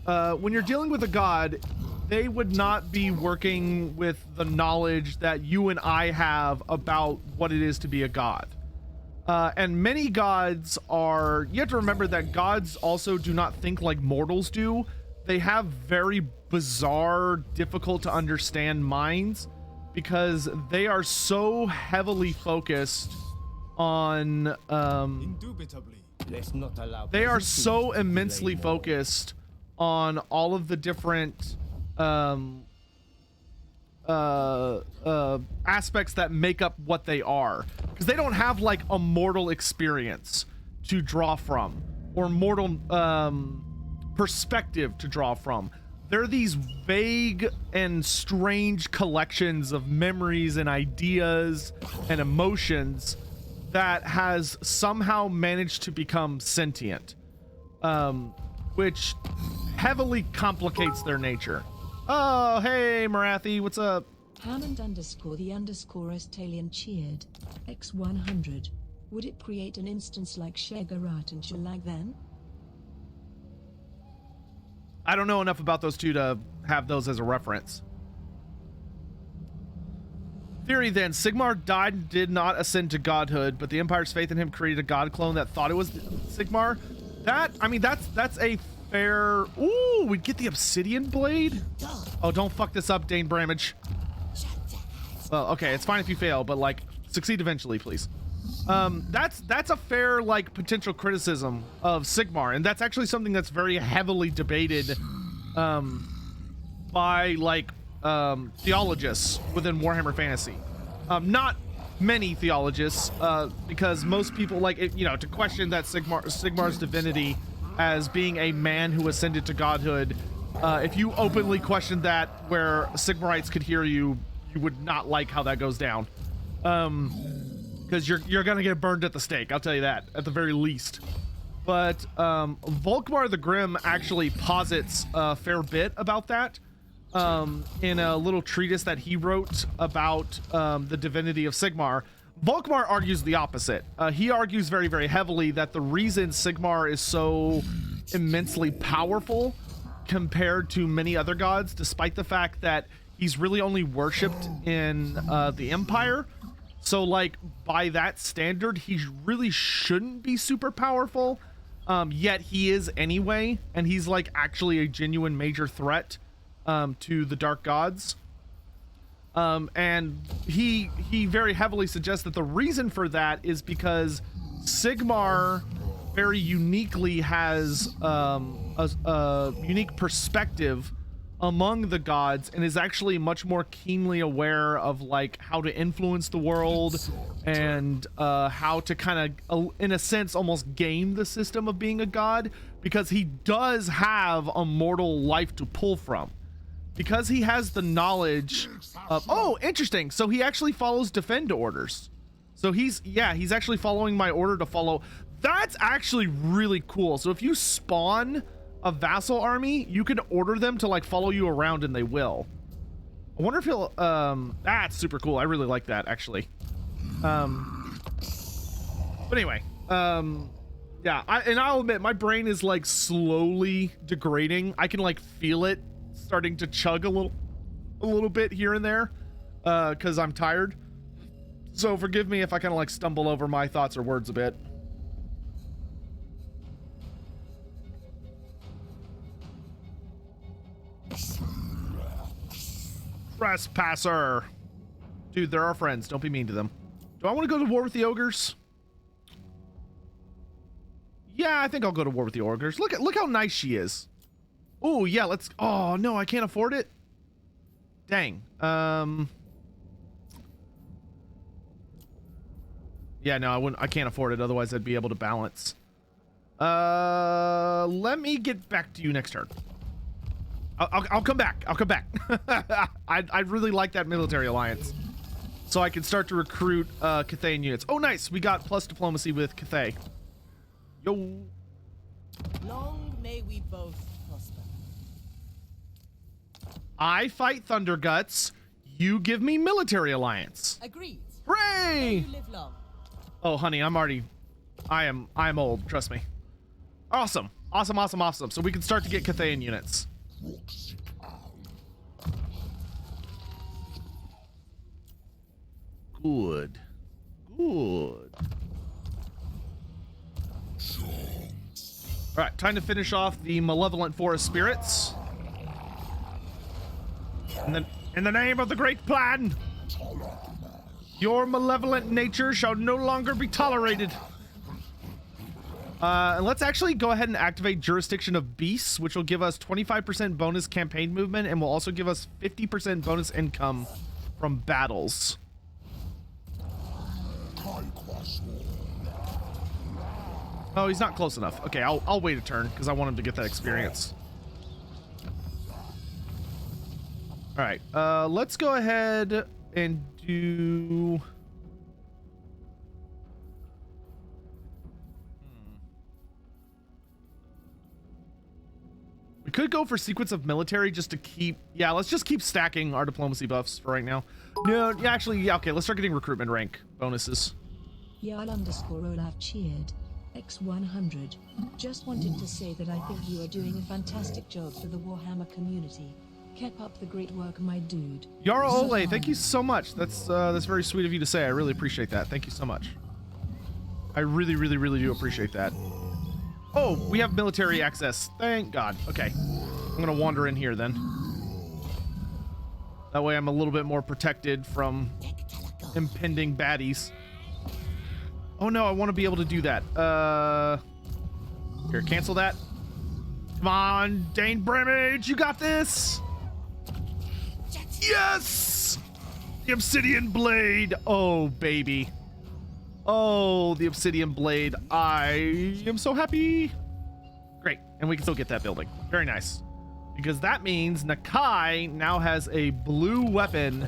when you're dealing with a god, they would not be working with the knowledge that you and I have about what it is to be a god. And many gods are, you have to remember that gods also do not think like mortals do. They have very bizarre, difficult to understand minds because they are so heavily focused on, Indubitably, let's not allow they are so immensely focused on all of the different aspects that make up what they are, because they don't have like a mortal experience to draw from or mortal perspective to draw from. They're these vague and strange collections of memories and ideas and emotions that has somehow managed to become sentient, which heavily complicates their nature. Oh, hey, Marathi, what's up? Hammond _the Estalian cheered. X100. Would it create an instance like Shegarat and Shalag then? I don't know enough about those two to have those as a reference. Theory then, Sigmar died and did not ascend to godhood, but the Empire's faith in him created a god clone that thought it was Sigmar. That, I mean, that's a fair... Ooh, we'd get the obsidian blade? Oh, don't fuck this up, Dane Bramage. Well, okay, it's fine if you fail, but, like, succeed eventually, please. That's a fair, like, potential criticism of Sigmar, and that's actually something that's very heavily debated by, like, theologists within Warhammer Fantasy. Not many theologists, because most people, like, you know, to question that Sigmar's divinity as being a man who ascended to godhood, if you openly questioned that where Sigmarites could hear you, you would not like how that goes down. Because you're gonna get burned at the stake, I'll tell you that, at the very least. But Volkmar the Grim actually posits a fair bit about that in a little treatise that he wrote about the divinity of Sigmar. Volkmar argues the opposite. He argues very, very heavily that the reason Sigmar is so immensely powerful compared to many other gods, despite the fact that he's really only worshipped in the Empire. So, like, by that standard, he really shouldn't be super powerful, yet he is anyway, and he's, like, actually a genuine major threat to the Dark Gods. And he very heavily suggests that the reason for that is because Sigmar very uniquely has a unique perspective among the gods and is actually much more keenly aware of, like, how to influence the world and how to kind of, in a sense, almost game the system of being a god, because he does have a mortal life to pull from. Because he has the knowledge of... Oh, interesting. So he actually follows defend orders. So he's actually following my order to follow. That's actually really cool. So if you spawn a vassal army, you can order them to like follow you around and they will. I wonder if he'll, that's super cool. I really like that actually. But anyway, yeah, I'll admit my brain is like slowly degrading. I can like feel it starting to chug a little bit here and there, because I'm tired. So forgive me if I kind of like stumble over my thoughts or words a bit. Trespasser. Dude, they're our friends. Don't be mean to them. Do I want to go to war with the ogres? Yeah, I think I'll go to war with the ogres. Look how nice she is. Oh, yeah, let's... Oh, no, I can't afford it. Dang. Yeah, no, I can't afford it. Otherwise, I'd be able to balance. Let me get back to you next turn. I'll come back. I'll come back. I really like that military alliance. So I can start to recruit Cathay units. Oh, nice. We got plus diplomacy with Cathay. Yo. Long may we both prosper. I fight Thunder Guts. You give me military alliance. Agreed. Hooray! You live long. Oh, honey, I'm old. Trust me. Awesome. Awesome, awesome, awesome. So we can start to get Cathayan units. Good. Good. All right, time to finish off the malevolent forest spirits. And then, in the name of the great plan, your malevolent nature shall no longer be tolerated. And let's actually go ahead and activate Jurisdiction of Beasts, which will give us 25% bonus campaign movement and will also give us 50% bonus income from battles. Oh, he's not close enough. Okay, I'll wait a turn because I want him to get that experience. All right, let's go ahead and do... We could go for sequence of military just to keep... Yeah, let's just keep stacking our diplomacy buffs for right now. No, yeah, actually, yeah, okay, let's start getting recruitment rank bonuses. Jarl_Olaf cheered. X100. Just wanted to say that I think you are doing a fantastic job for the Warhammer community. Keep up the great work, my dude. Yara Ole, thank you so much. That's very sweet of you to say. I really appreciate that. Thank you so much. I really, really, really do appreciate that. Oh, we have military access. Thank God. Okay. I'm gonna wander in here then. That way I'm a little bit more protected from impending baddies. Oh no, I want to be able to do that. Here, cancel that. Come on, Dane Brimage, you got this. Yes! The Obsidian Blade. Oh, baby. Oh, the Obsidian Blade. I am so happy. Great, and we can still get that building. Very nice. Because that means Nakai now has a blue weapon.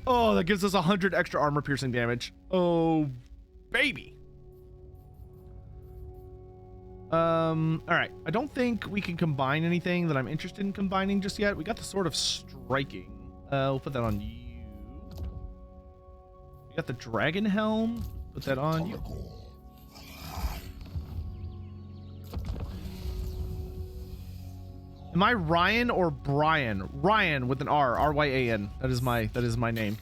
Oh, that gives us 100 extra armor piercing damage. Oh, baby. All right. I don't think we can combine anything that I'm interested in combining just yet. We got the Sword of Striking. We'll put that on you. We got the Dragon Helm. Put that on you. Am I Ryan or Brian? Ryan with an R. R-Y-A-N. That is my name.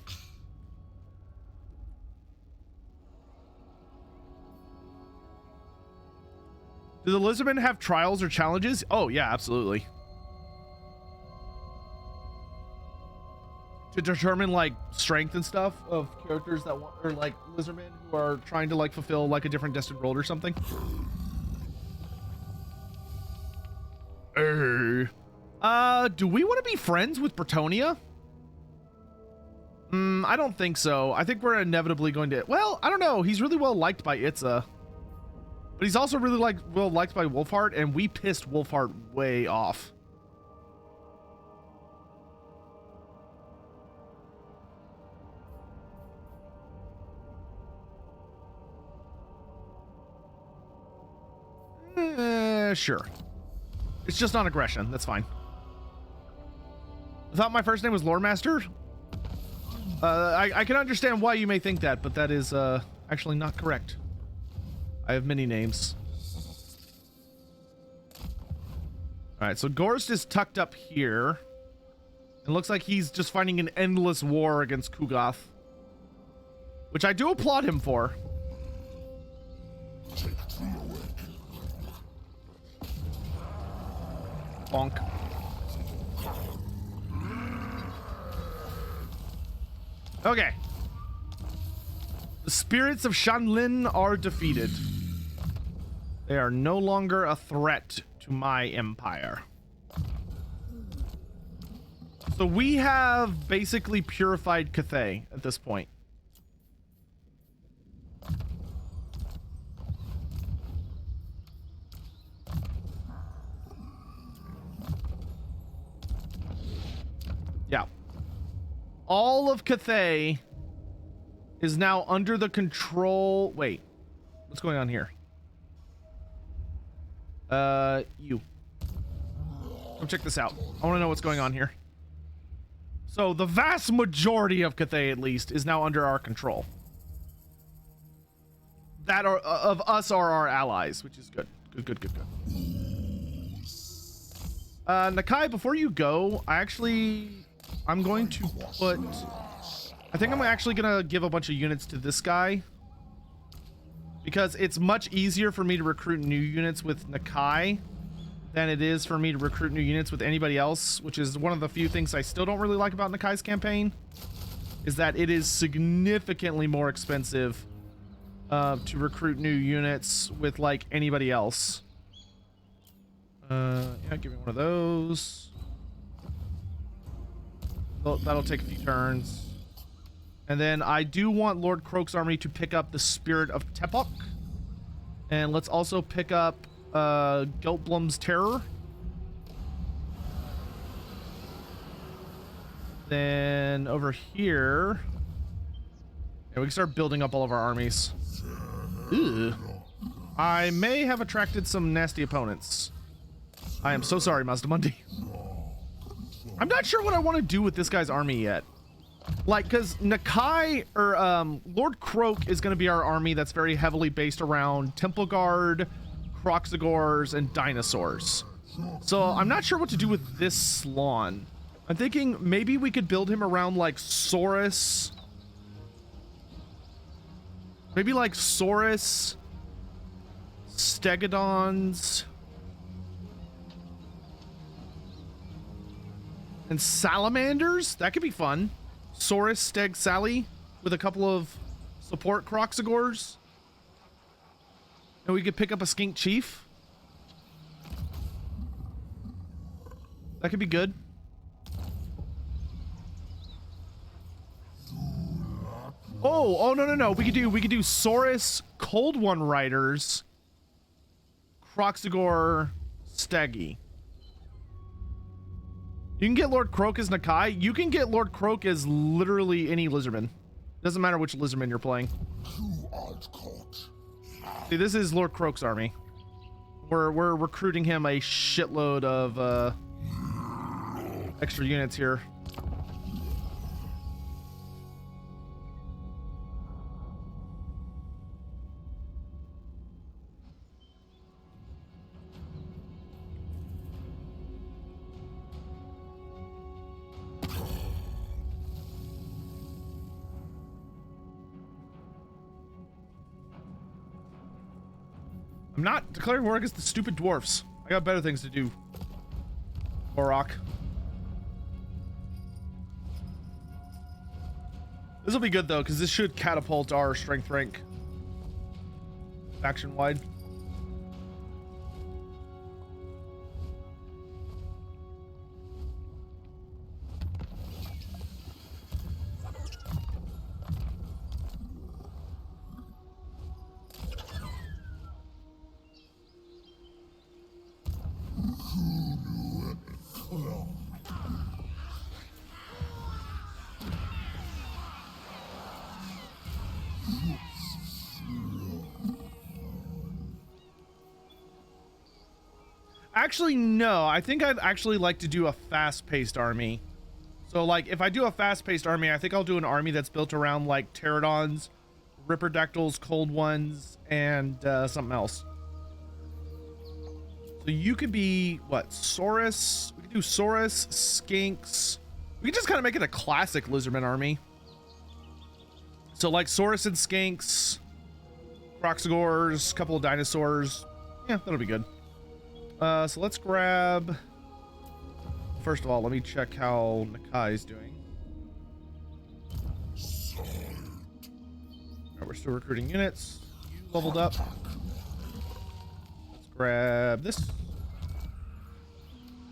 Do the Lizardmen have trials or challenges? Oh yeah, absolutely. To determine like strength and stuff of characters that want, or like Lizardmen who are trying to like fulfill like a different destined role or something. Do we want to be friends with Bretonia? I don't think so. I think we're inevitably going to... Well, I don't know. He's really well liked by Itza. But he's also really well liked by Wolfheart, and we pissed Wolfheart way off. Sure. It's just on aggression. That's fine. I thought my first name was Lore Master. I can understand why you may think that, but that is actually not correct. I have many names. Alright, so Gorst is tucked up here. It looks like he's just fighting an endless war against Kugoth. Which I do applaud him for. Bonk. Okay. The spirits of Shanlin are defeated. They are no longer a threat to my empire. So we have basically purified Cathay at this point. Yeah. All of Cathay is now under the control. Wait, what's going on here? You. Come check this out. I want to know what's going on here. So the vast majority of Cathay, at least, is now under our control. That are of us are our allies, which is good. Good. Nakai, before you go, I'm going to put. I think I'm actually gonna give a bunch of units to this guy because it's much easier for me to recruit new units with Nakai than it is for me to recruit new units with anybody else, which is one of the few things I still don't really like about Nakai's campaign, is that it is significantly more expensive to recruit new units with like anybody else. Yeah, give me one of those. That'll take a few turns. And then I do want Lord Croak's army to pick up the Spirit of Tepok. And let's also pick up Geltblum's Terror. Then over here, yeah, we can start building up all of our armies. Ew. I may have attracted some nasty opponents. I am so sorry, Mazdamundi. I'm not sure what I want to do with this guy's army yet. Like, because Nakai, or Lord Croak is going to be our army that's very heavily based around Temple Guard, Kroxigors, and dinosaurs. So I'm not sure what to do with this Slawn. I'm thinking maybe we could build him around like Saurus. Maybe like Saurus, Stegodons, and Salamanders. That could be fun. Saurus, Steg, Sally, with a couple of support Kroxigors. And we could pick up a Skink Chief. That could be good. Oh, no. We could do Saurus, Cold One Riders, Kroxigor, Steggy. You can get Lord Croak as Nakai. You can get Lord Croak as literally any Lizardman. Doesn't matter which Lizardman you're playing. See, this is Lord Croak's army. We're recruiting him a shitload of extra units here. I'm not declaring war against the stupid dwarfs. I got better things to do. Orok. This will be good though, because this should catapult our strength rank faction wide. Actually, no. I think I'd actually like to do a fast-paced army. So, like, if I do a fast-paced army, I think I'll do an army that's built around, like, pterodons, ripperdactyls, cold ones, and something else. So you could be, what, Saurus? We could do Saurus, Skinks. We could just kind of make it a classic Lizardmen army. So, like, Saurus and Skinks, Croxagors, a couple of dinosaurs. Yeah, that'll be good. So let's grab... First of all, let me check how Nakai is doing. Right, we're still recruiting units. You leveled up. Let's grab this.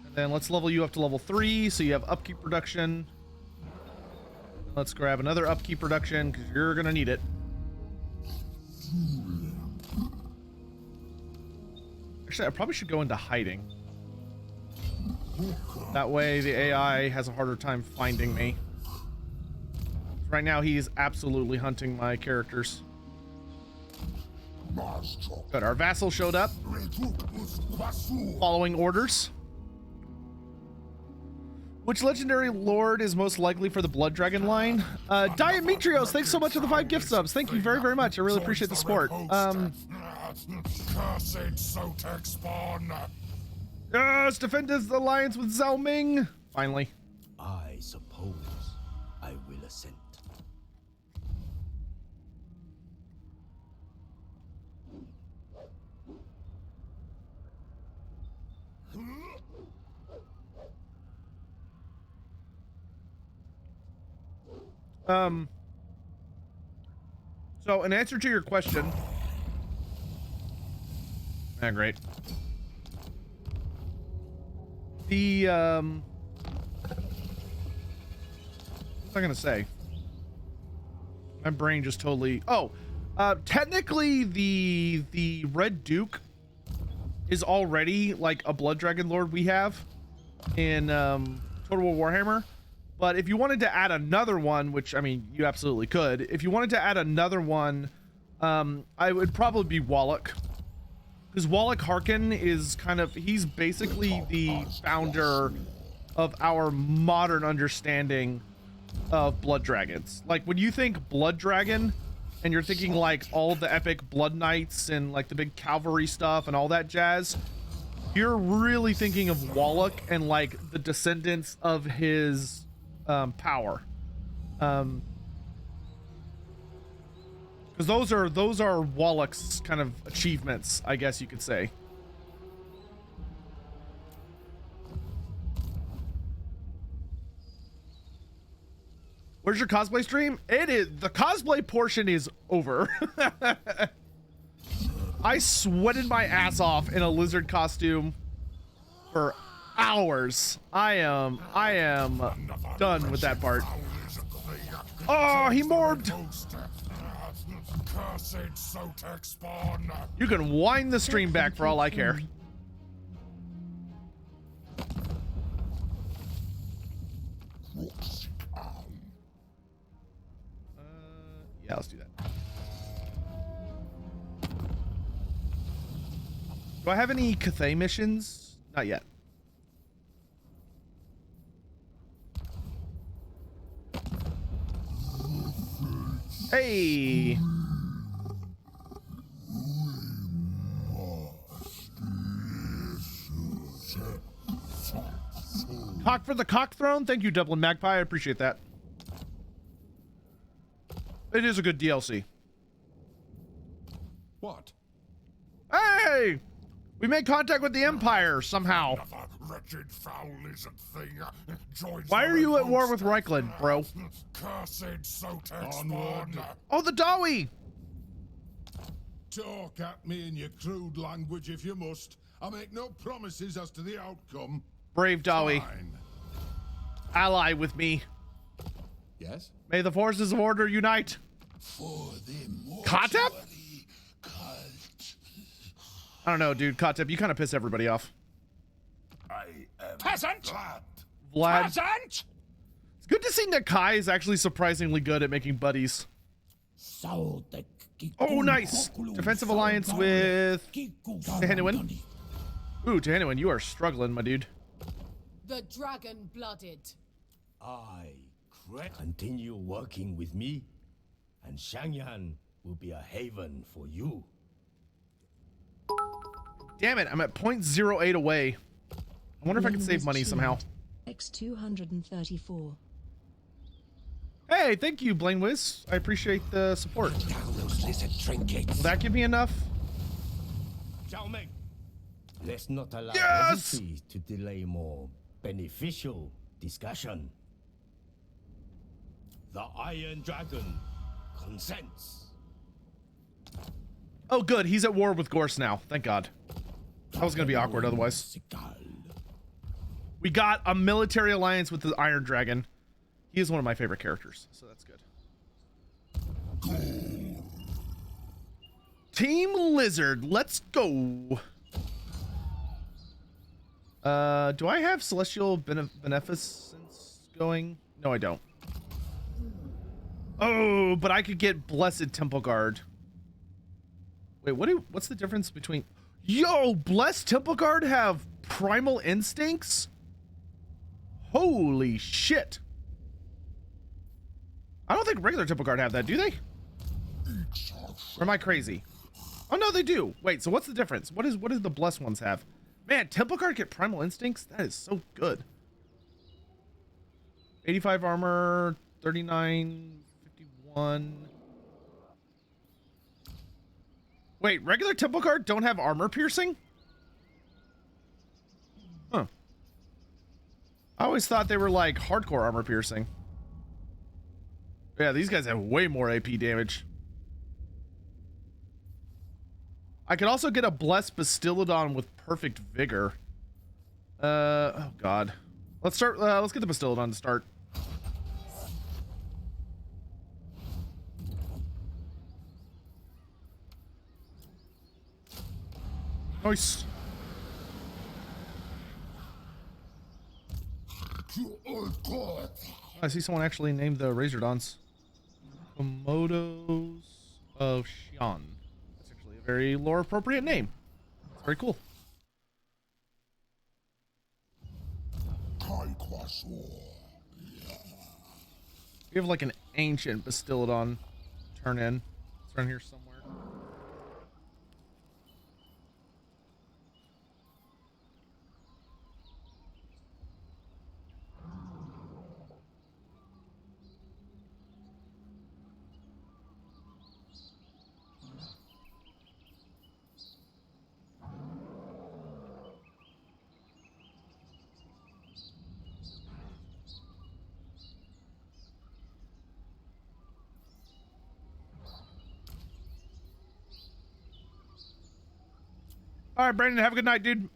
And then let's level you up to level 3 so you have upkeep reduction. Let's grab another upkeep reduction because you're going to need it. Actually, I probably should go into hiding. That way the AI has a harder time finding me. Right now he's absolutely hunting my characters. Good, our vassal showed up. Following orders. Which legendary lord is most likely for the Blood Dragon line? Diametrios, thanks so much for the 5 gift subs. Thank you very, very much. I really appreciate the support. Cursed Sotek spawn. Yes, defend his alliance with Zhao Ming. Finally. I suppose I will assent. So in answer to your question, great. The what was I gonna say? My brain just totally. Technically, the Red Duke is already like a Blood Dragon Lord we have in Total War Warhammer. But if you wanted to add another one, which I mean, you absolutely could. If you wanted to add another one, I would probably be Wallach. Because Wallach Harkin is kind of, he's basically the founder of our modern understanding of Blood Dragons. Like when you think Blood Dragon and you're thinking like all the epic Blood Knights and like the big cavalry stuff and all that jazz, you're really thinking of Wallach and like the descendants of his power. Because those are Wallach's kind of achievements, I guess you could say. Where's your cosplay stream? It is, the cosplay portion is over. I sweated my ass off in a lizard costume for hours. I am done with that part. Oh, he morbed. Cursed Sotek spawn. You can wind the stream back for all I care. Yeah, let's do that. Do I have any Cathay missions? Not yet. Hey! Cock for the cock throne? Thank you, Dublin Magpie. I appreciate that. It is a good DLC. What? Hey! We made contact with the Empire somehow. Another wretched foul lizard thing joins. Why are you at war with Reichland, bro? Cursed Sotek spawn. Oh, the Dawi! Talk at me in your crude language if you must. I make no promises as to the outcome. Brave Dawi. Fine. Ally with me. Yes? May the forces of order unite. For the Katep? mortuary cult. I don't know, dude. Katep, you kind of piss everybody off. I am Peasant! glad. Vlad. Peasant! It's good to see Nakai is actually surprisingly good at making buddies. Oh, nice. Defensive alliance with Henuin. Ooh, Tahanuan, you are struggling, my dude. The dragon-blooded. Continue working with me, and Shangyan will be a haven for you. Damn it, I'm at 0.08 away. I wonder if I can save money somehow. X234. Hey, thank you, Blaine Wiz. I appreciate the support. Down those lizard trinkets. Will that give me enough? Xiaomeng, let's not allow Yes! pleasantries to delay more beneficial discussion. The Iron Dragon consents. Oh, good. He's at war with Gorst now. Thank God. That was going to be awkward otherwise. We got a military alliance with the Iron Dragon. He is one of my favorite characters, so that's good. Team Lizard, let's go. Do I have Celestial Beneficence going? No, I don't. Oh, but I could get Blessed Temple Guard. Wait, what's the difference between... Yo, Blessed Temple Guard have Primal Instincts? Holy shit. I don't think regular Temple Guard have that, do they? Or am I crazy? Oh, no, they do. Wait, so what's the difference? What do the Blessed ones have? Man, Temple Guard get Primal Instincts? That is so good. 85 armor, 39, 51. Wait, regular Temple Guard don't have armor piercing? Huh. I always thought they were like hardcore armor piercing. Yeah, these guys have way more AP damage. I could also get a Blessed Bastiladon with perfect vigor. Oh god. Let's start, let's get the Bastiladon to start. Nice. I see someone actually named the Razordons Komodos of Xi'an. That's actually a very lore appropriate name. It's very cool. We have like an ancient Bastiladon turn in. It's around here somewhere. All right, Brandon, have a good night, dude.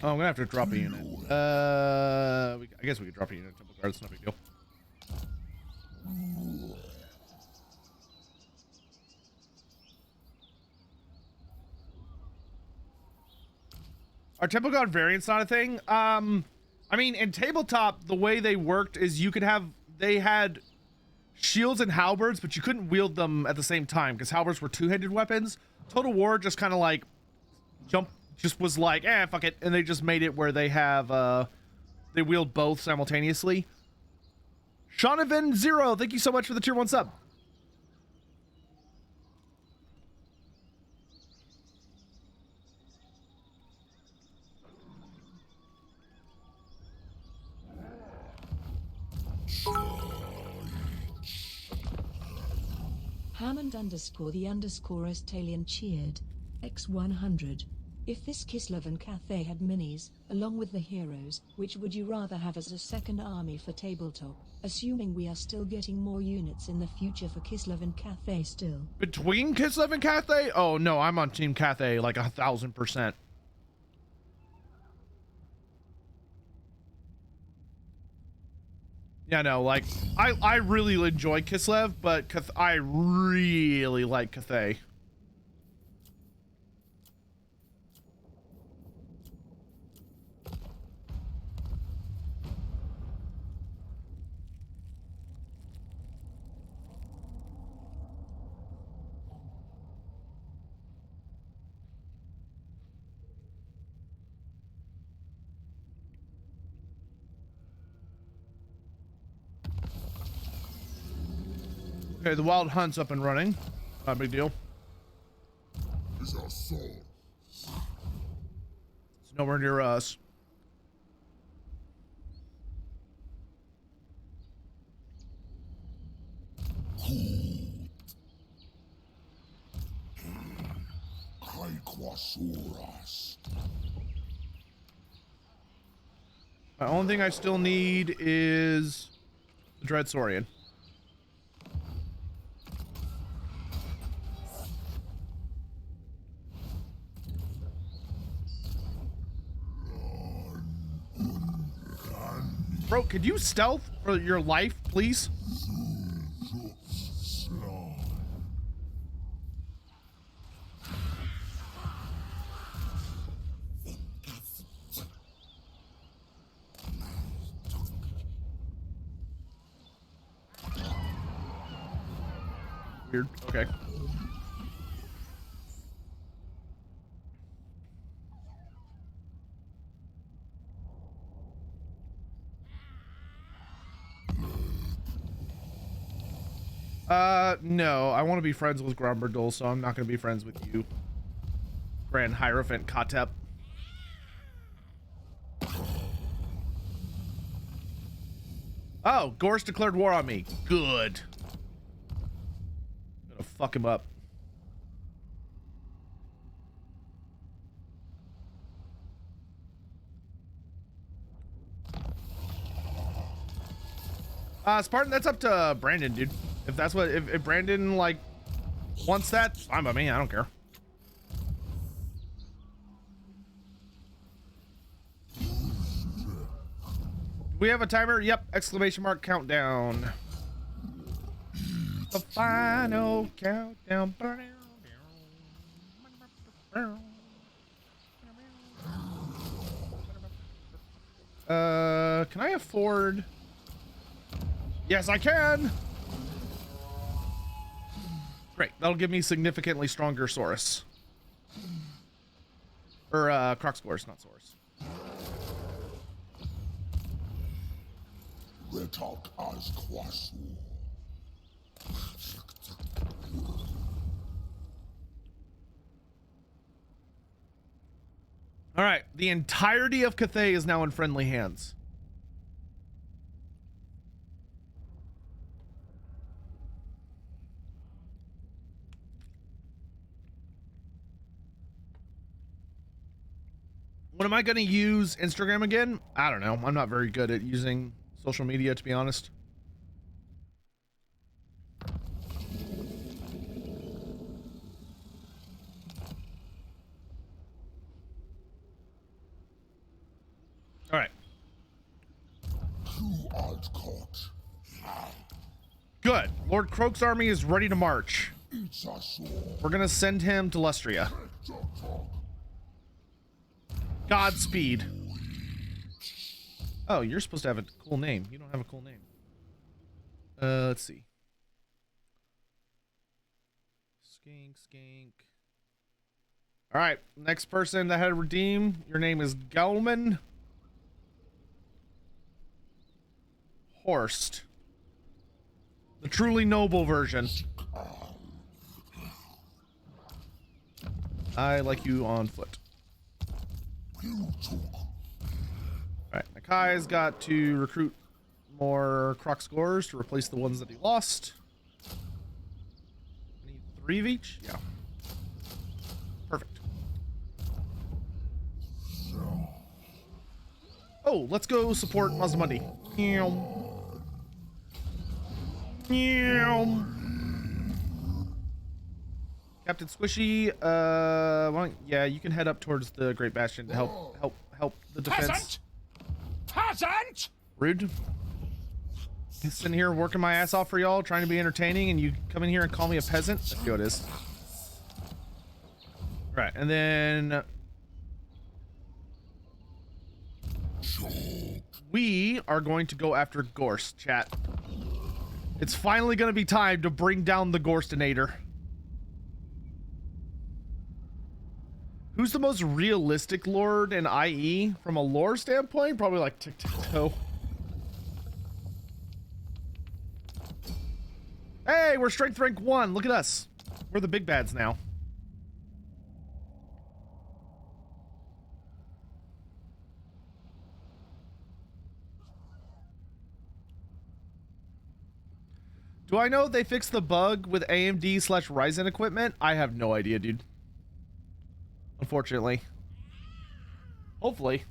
Oh, I'm gonna have to drop a unit. I guess we could drop a unit. Temple Guard, it's no big deal. Are Temple Guard variants not a thing? I mean, in tabletop, the way they worked is you could have, they had shields and halberds, but you couldn't wield them at the same time because halberds were two-handed weapons. Total War just kind of like just was like, fuck it. And they just made it where they have, they wield both simultaneously. Shaunavan Zero, thank you so much for the tier 1 sub. Hammond _ the _ Estalian cheered. X100. If this Kislev and Cathay had minis, along with the heroes, which would you rather have as a second army for tabletop? Assuming we are still getting more units in the future for Kislev and Cathay still. Between Kislev and Cathay? Oh no, I'm on Team Cathay like 1000%. Yeah, no, like I really enjoy Kislev, but I really like Cathay. Okay, the Wild Hunt's up and running. Not a big deal. Is our soul. It's nowhere near us. The only thing I still need is the Dread Saurian. Bro, could you stealth for your life, please? Weird. Okay. No, I want to be friends with Grumberdol, so I'm not going to be friends with you, Grand Hierophant Katep. Oh, Gorst declared war on me. Good. I'm gonna fuck him up. Spartan, that's up to Brandon, dude. If that's what, if Brandon like wants that, fine by me. I don't care. We have a timer. Yep. Exclamation mark countdown. The final countdown. Can I afford? Yes, I can. Great. That'll give me significantly stronger Saurus. Or, Croc scores, not Saurus. All right. The entirety of Cathay is now in friendly hands. When am I going to use Instagram again? I don't know. I'm not very good at using social media, to be honest. All right. Good. Lord Croak's army is ready to march. We're going to send him to Lustria. Godspeed. Oh, you're supposed to have a cool name. You don't have a cool name. Let's see. Skink. All right, next person that had to redeem. Your name is Gelman Horst. The truly noble version. I like you on foot. Alright, Nakai's got to recruit more Croc scores to replace the ones that he lost. I need 3 of each? Yeah. Perfect. Oh, let's go support Mazdamundi. Captain Squishy, yeah, you can head up towards the Great Bastion to help the defense. Peasant! Rude. I'm sitting here working my ass off for y'all, trying to be entertaining, and you come in here and call me a peasant? That's what it is. Right, and then we are going to go after Gorst, chat. It's finally going to be time to bring down the Gorstinator. Who's the most realistic lord in IE from a lore standpoint? Probably like Tic-Tac-Toe. Hey, we're strength rank 1. Look at us. We're the big bads now. Do I know they fixed the bug with AMD/Ryzen equipment? I have no idea, dude. Unfortunately. Hopefully.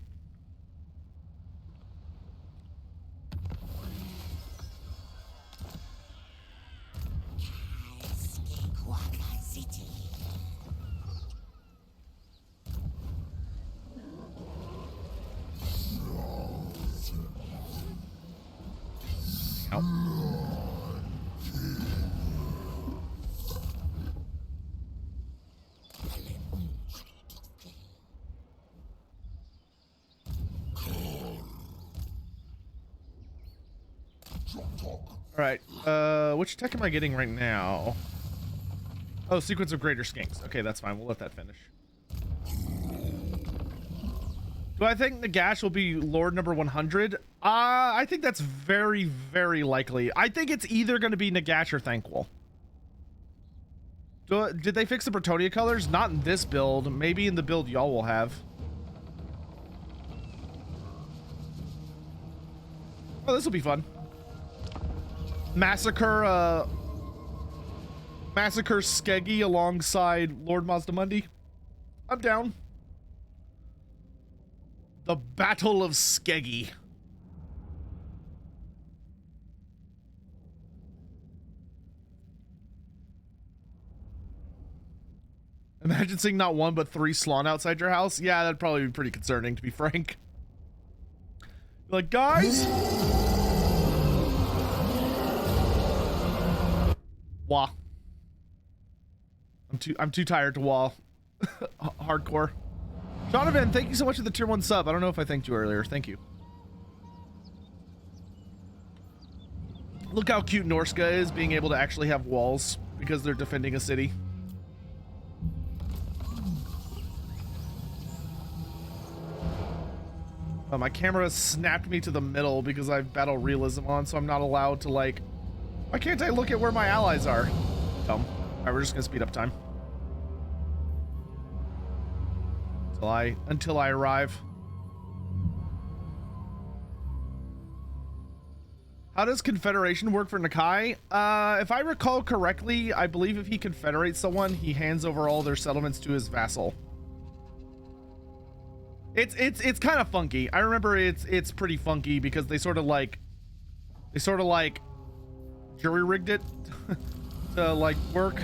Ow. Alright, which tech am I getting right now? Oh, sequence of greater skinks. Okay, that's fine. We'll let that finish. Do I think Nagash will be Lord number 100? I think that's very, very likely. I think it's either going to be Nagash or Thankful. Did they fix the Bretonia colors? Not in this build. Maybe in the build y'all will have. Oh, this will be fun. Massacre Skeggy alongside Lord Mazdamundi. I'm down. The Battle of Skeggy. Imagine seeing not one but 3 Slaawn outside your house. Yeah, that'd probably be pretty concerning, to be frank. Like, guys. Wah. I'm too tired to wah. Hardcore. Jonathan, thank you so much for the tier 1 sub. I don't know if I thanked you earlier. Thank you. Look how cute Norska is being able to actually have walls because they're defending a city. My camera snapped me to the middle because I have battle realism on, so I'm not allowed to, like... Why can't I look at where my allies are? Dumb. Alright, we're just gonna speed up time. Until I arrive. How does Confederation work for Nakai? If I recall correctly, I believe if he confederates someone, he hands over all their settlements to his vassal. It's kind of funky. I remember it's pretty funky because they sort of like jury rigged it to like work.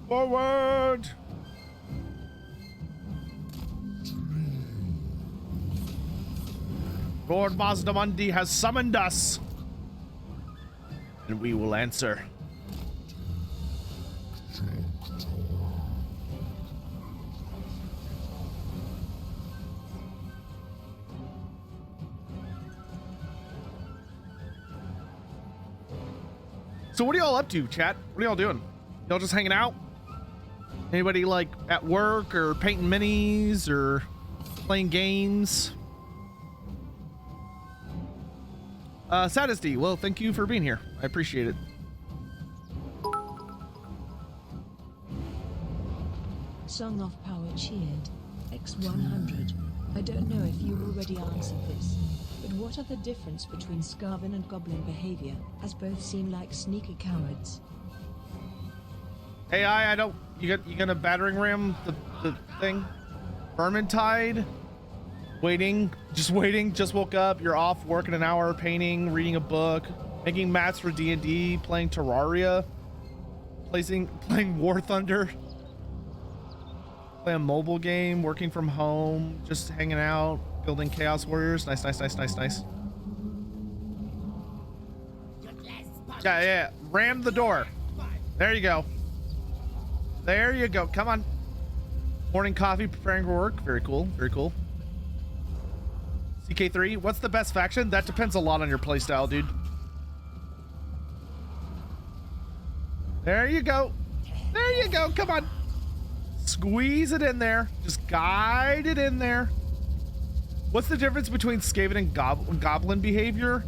Forward! Lord Mazdamundi has summoned us, and we will answer. So what are y'all up to, chat? What are y'all doing? Y'all just hanging out? Anybody like at work or painting minis or playing games? Sadisty, well, thank you for being here. I appreciate it. Song of Power cheered. X100. I don't know if you already answered this, but what are the difference between Skaven and Goblin behavior, as both seem like sneaky cowards? AI, I don't... You gonna battering ram the thing? Vermintide? Waiting. Just waiting. Just woke up. You're off working an hour, painting, reading a book, making mats for D&D, playing Terraria, playing War Thunder, playing a mobile game, working from home, just hanging out, building Chaos Warriors. Nice, nice, nice, nice, nice. Yeah. Ram the door. There you go. There you go. Come on. Morning coffee, preparing for work. Very cool. Very cool. CK3, what's the best faction? That depends a lot on your playstyle, dude. There you go. There you go. Come on. Squeeze it in there. Just guide it in there. What's the difference between Skaven and Goblin behavior?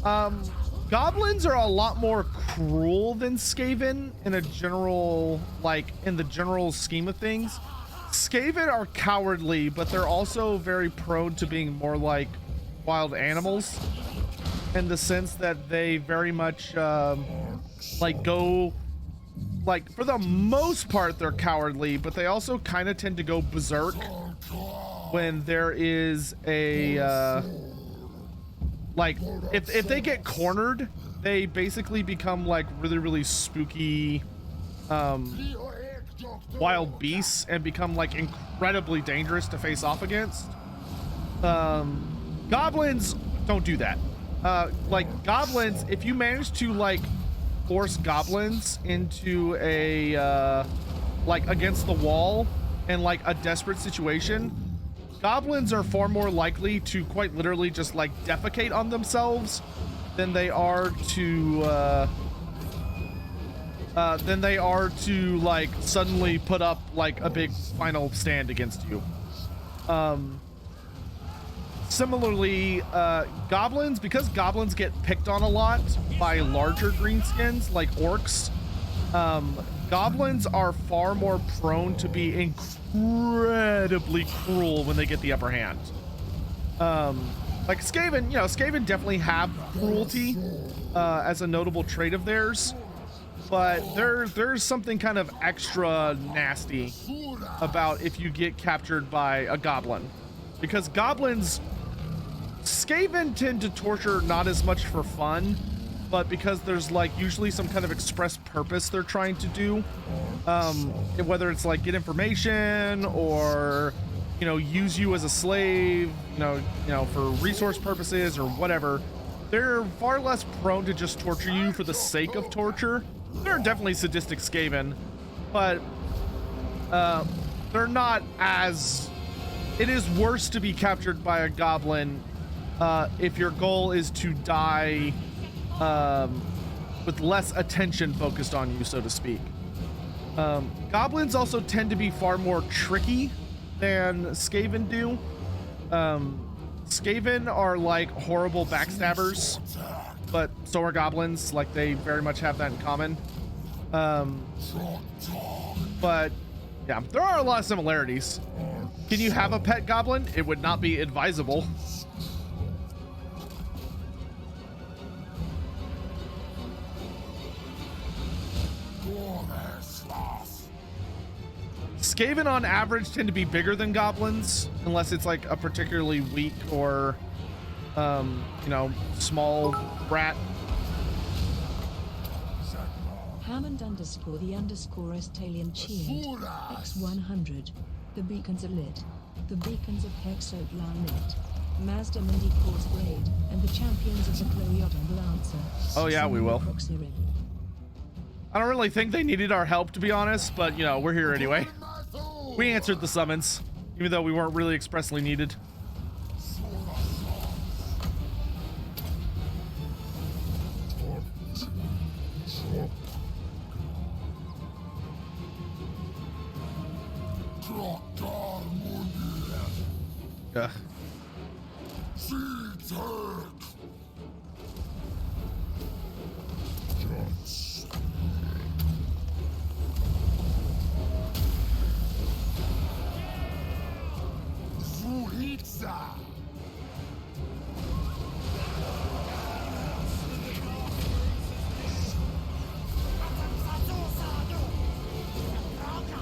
Goblins are a lot more cruel than Skaven in a general, like in the general scheme of things. Skaven are cowardly, but they're also very prone to being more like wild animals in the sense that they very much like go, like for the most part they're cowardly, but they also kind of tend to go berserk when there is a like if they get cornered, they basically become like really spooky wild beasts and become like incredibly dangerous to face off against. Goblins don't do that. Like goblins, if you manage to like force goblins into a like against the wall in like a desperate situation, goblins are far more likely to quite literally just like defecate on themselves than they are to like suddenly put up like a big final stand against you. Similarly, goblins, because goblins get picked on a lot by larger greenskins like orcs, goblins are far more prone to be incredibly cruel when they get the upper hand. Like Skaven, you know, Skaven definitely have cruelty as a notable trait of theirs, but there's something kind of extra nasty about if you get captured by a goblin, because goblins, Skaven tend to torture not as much for fun, but because there's like usually some kind of express purpose they're trying to do, whether it's like get information or, you know, use you as a slave, you know, for resource purposes or whatever. They're far less prone to just torture you for the sake of torture. There are definitely sadistic Skaven, but they're not as. It is worse to be captured by a goblin if your goal is to die with less attention focused on you, so to speak. Goblins also tend to be far more tricky than Skaven do. Skaven are like horrible backstabbers, but so are goblins. Like they very much have that in common. But yeah, there are a lot of similarities. Can you have a pet goblin? It would not be advisable. Skaven on average tend to be bigger than goblins, unless it's like a particularly weak or, you know, small rat. Hammond underscore the underscore Estalian cheered. X100. The beacons are lit. The beacons of Hexot are lit. Mazda Mindy Course Blade and the champions of the Cloyot and Lancer. Oh yeah, we will. Proxy. I don't really think they needed our help, to be honest, but you know, we're here anyway. We answered the summons, even though we weren't really expressly needed. Ugh.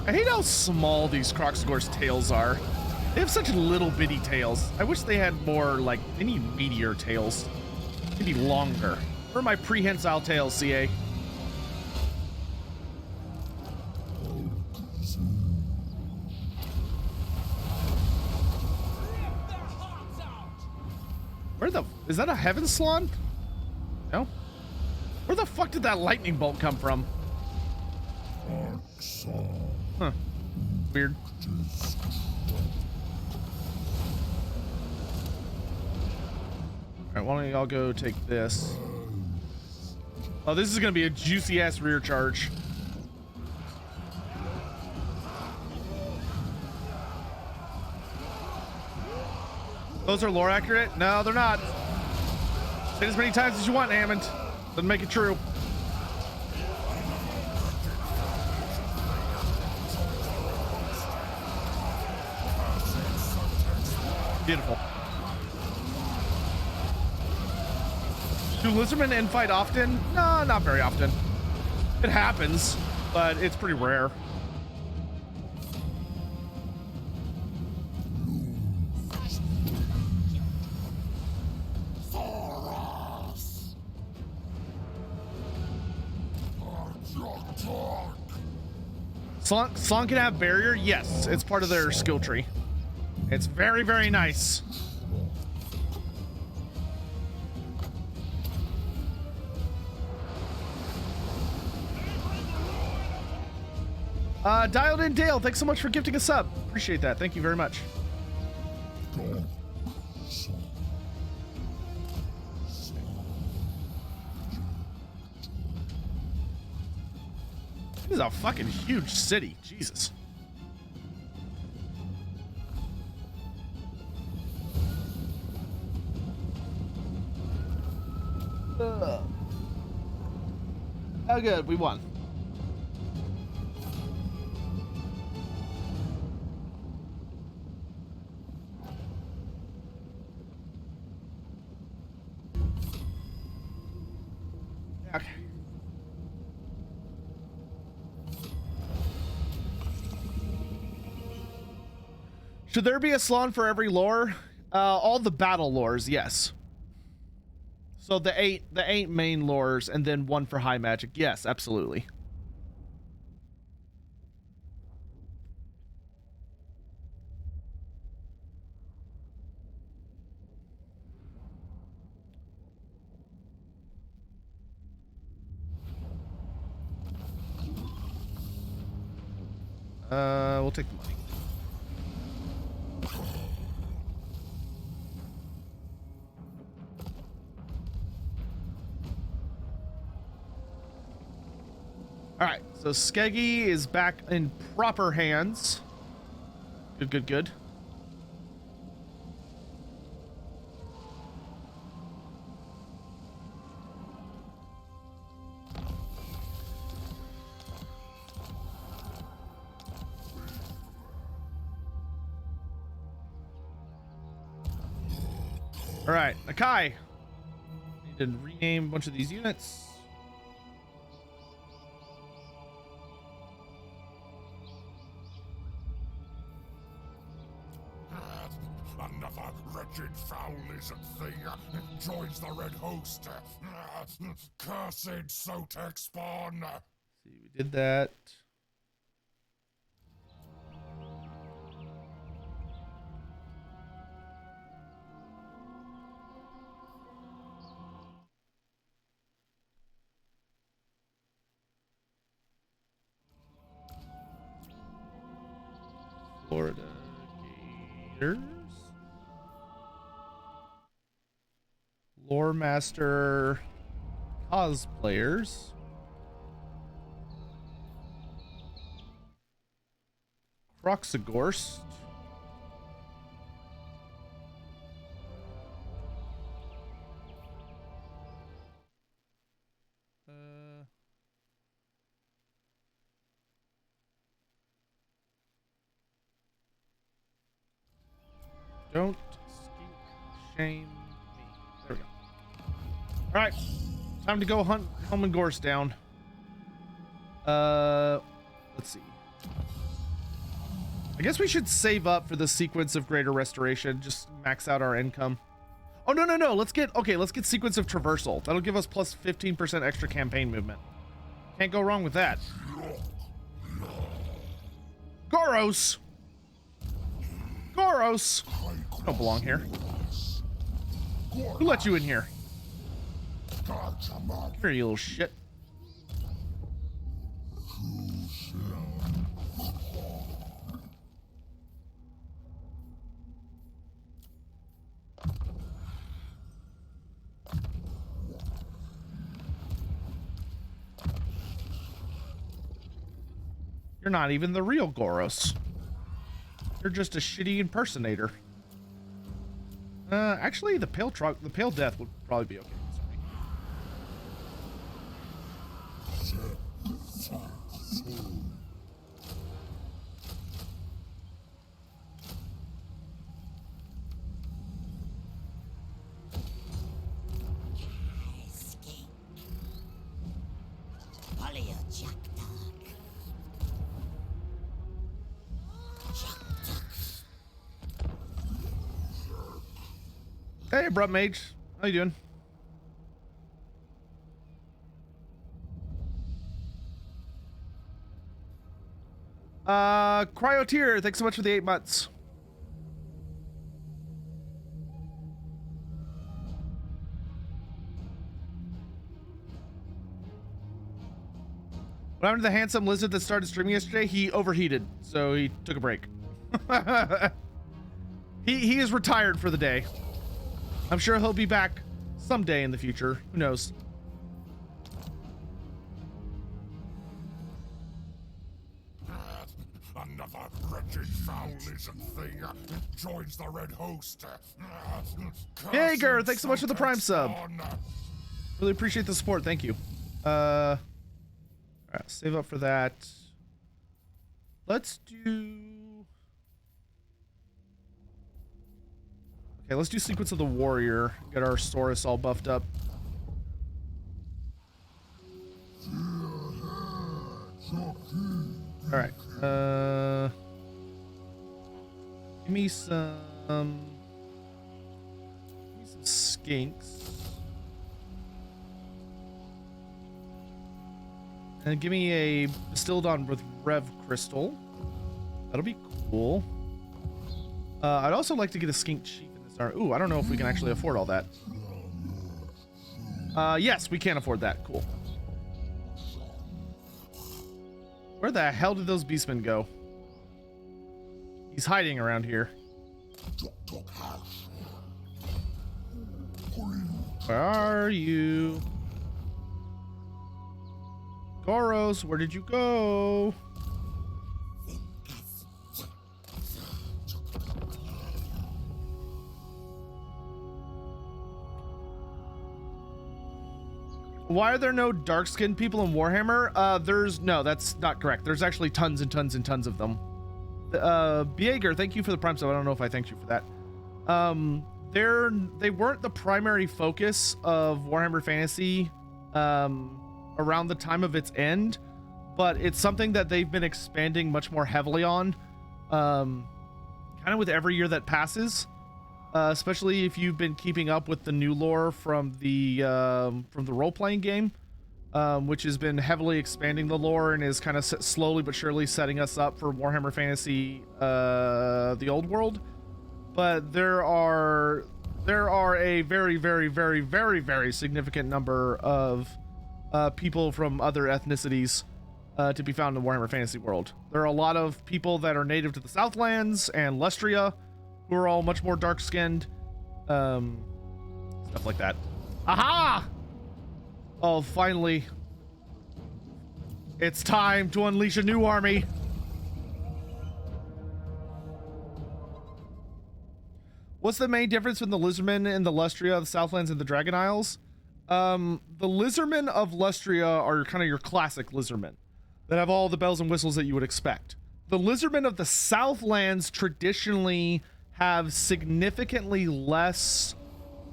I hate how small these Gorst tails are. They have such little bitty tails. I wish they had more, like, they need meteor tails. Maybe longer. Where are my prehensile tails, CA? Where the, is that a heaven slan? No? Where the fuck did that lightning bolt come from? Huh. Weird. Alright, why don't y'all go take this? Oh, this is gonna be a juicy ass rear charge. Those are lore accurate? No, they're not. Say it as many times as you want, Hammond. Doesn't make it true. Beautiful. Do Lizardmen infight often? No, not very often. It happens, but it's pretty rare. Slong can have barrier? Yes, it's part of their skill tree. It's very, very nice. Dialed in Dale, thanks so much for gifting a sub. Appreciate that. Thank you very much. This is a fucking huge city. Jesus. Oh, good. We won. Okay. Should there be a salon for every lore? All the battle lores, yes. So the eight main lores and then one for high magic. Yes, absolutely. We'll take the money. All right, so Skeggy is back in proper hands. Good, good, good. All right, Nakai. Need to rename a bunch of these units. Another wretched foul lizard thing joins the red host. Cursed Sotek spawn. See, we did that. Florida Gators. Lore Master cosplayers. Gorst. Don't skink shame me. There we go. All right, time to go hunt Helm and Gorst down. Let's see. I guess we should save up for the sequence of greater restoration. Just max out our income. Oh no. Let's get sequence of traversal. That'll give us plus 15% extra campaign movement. Can't go wrong with that. Goros. You don't belong here. Who let you in here? Here, you little shit. You're not even the real Goros. You're just a shitty impersonator. Actually, the pale death would probably be okay. Hey, Abrupt Mage. How you doing? Cryotier, thanks so much for the 8 months. What happened to the handsome lizard that started streaming yesterday? He overheated, so he took a break. He is retired for the day. I'm sure he'll be back someday in the future. Who knows? Another wretched foul lizard thing joins the red host. Jaeger, thanks so much for the Prime sub. Really appreciate the support. Thank you. All right, save up for that. Let's do... Okay, let's do Sequence of the Warrior. Get our Saurus all buffed up. All right. Give me some skinks. And give me a Bastildon with Rev Crystal. That'll be cool. I'd also like to get a skink chief in this army. Ooh, I don't know if we can actually afford all that. Yes, we can afford that. Cool. Where the hell did those beastmen go? He's hiding around here. Where are you? Goros, where did you go? Why are there no dark-skinned people in Warhammer? No, that's not correct. There's actually tons and tons and tons of them. Bieger, thank you for the Prime sub. I don't know if I thanked you for that. They weren't the primary focus of Warhammer Fantasy around the time of its end, but it's something that they've been expanding much more heavily on, kind of with every year that passes. Especially if you've been keeping up with the new lore from the role-playing game, which has been heavily expanding the lore and is kind of slowly but surely setting us up for Warhammer Fantasy, the old world. But there are a very, very, very, very, very significant number of people from other ethnicities to be found in the Warhammer Fantasy world. There are a lot of people that are native to the Southlands and Lustria, who are all much more dark-skinned, stuff like that. Aha! Oh, finally. It's time to unleash a new army. What's the main difference between the Lizardmen and the Lustria, the Southlands, and the Dragon Isles? The Lizardmen of Lustria are kind of your classic Lizardmen that have all the bells and whistles that you would expect. The Lizardmen of the Southlands traditionally have significantly less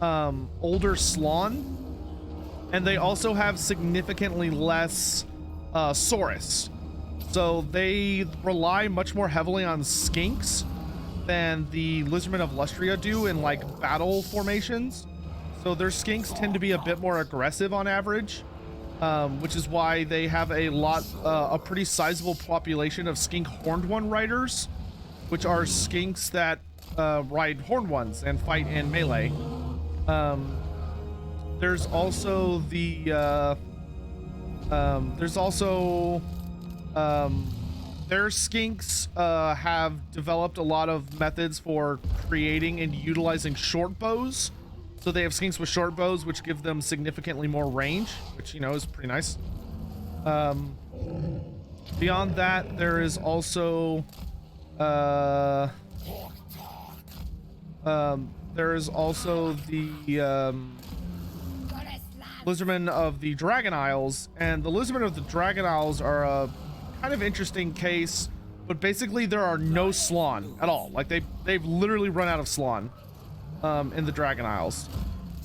older Slawn, and they also have significantly less Saurus. So they rely much more heavily on skinks than the Lizardmen of Lustria do in like battle formations. So their skinks tend to be a bit more aggressive on average, which is why they have a pretty sizable population of skink horned one riders, which are skinks that ride horned ones and fight in melee. There's also their skinks have developed a lot of methods for creating and utilizing short bows. So they have skinks with short bows, which give them significantly more range, which, you know, is pretty nice. Beyond that, there is also there is also the Lizardmen of the Dragon Isles, and the Lizardmen of the Dragon Isles are a kind of interesting case, but basically there are no Slann at all. Like they've literally run out of Slann in the Dragon Isles.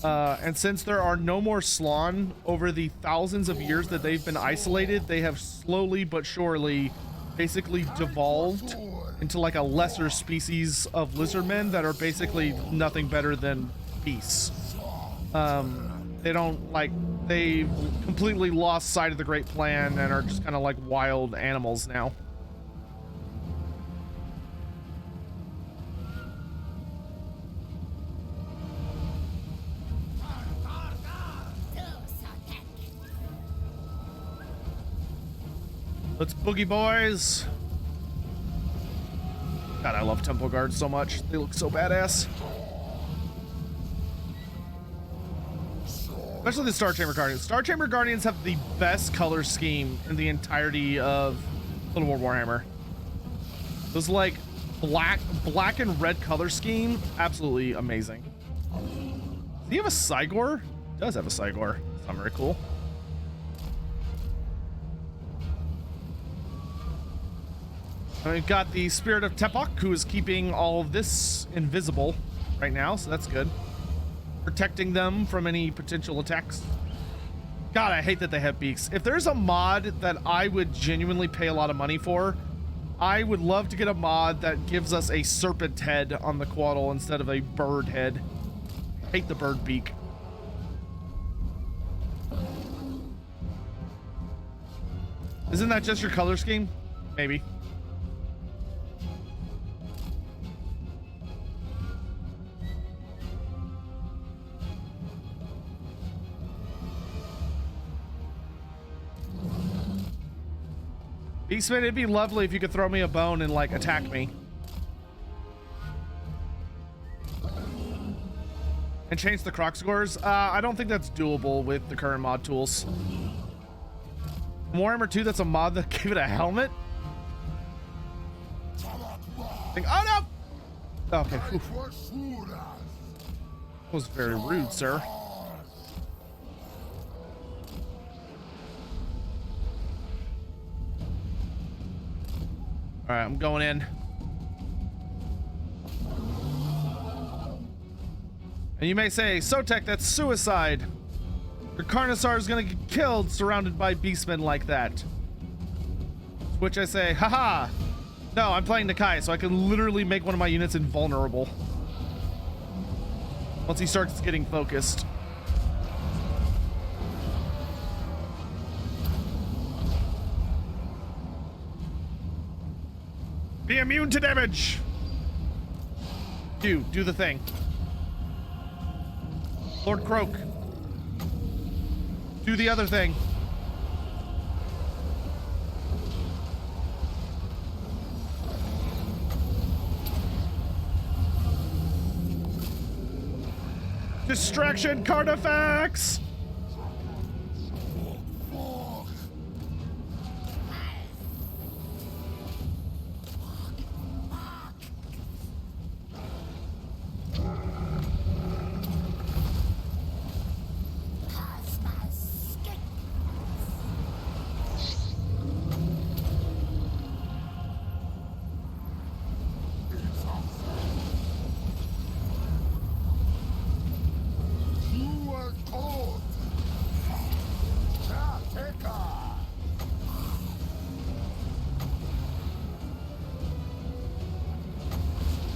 And since there are no more Slann over the thousands of years that they've been isolated, they have slowly but surely basically devolved into like a lesser species of lizardmen that are basically nothing better than beasts. They don't like, they've completely lost sight of the Great Plan and are just kind of like wild animals now. Let's boogie, boys. God, I love Temple Guards so much. They look so badass. Especially the Star Chamber Guardians. Star Chamber Guardians have the best color scheme in the entirety of Total War Warhammer. Those like black and red color scheme, absolutely amazing. Does he have a Sigor? He does have a Sigor. That's not very cool. And we've got the Spirit of Tepok, who is keeping all of this invisible right now, so that's good. Protecting them from any potential attacks. God, I hate that they have beaks. If there's a mod that I would genuinely pay a lot of money for, I would love to get a mod that gives us a serpent head on the Quaddle instead of a bird head. I hate the bird beak. Isn't that just your color scheme? Maybe. Beastman, it'd be lovely if you could throw me a bone and like attack me. And change the croc scores. I don't think that's doable with the current mod tools. Warhammer 2, that's a mod that gave it a helmet. Oh no! Okay. Oof. That was very rude, sir. All right, I'm going in. And you may say, Sotek, that's suicide. Your Carnosaur is gonna get killed surrounded by beastmen like that. To which I say, haha. No, I'm playing Nakai, so I can literally make one of my units invulnerable once he starts getting focused. Be immune to damage. Do the thing. Lord Croak. Do the other thing. Distraction Carnifex!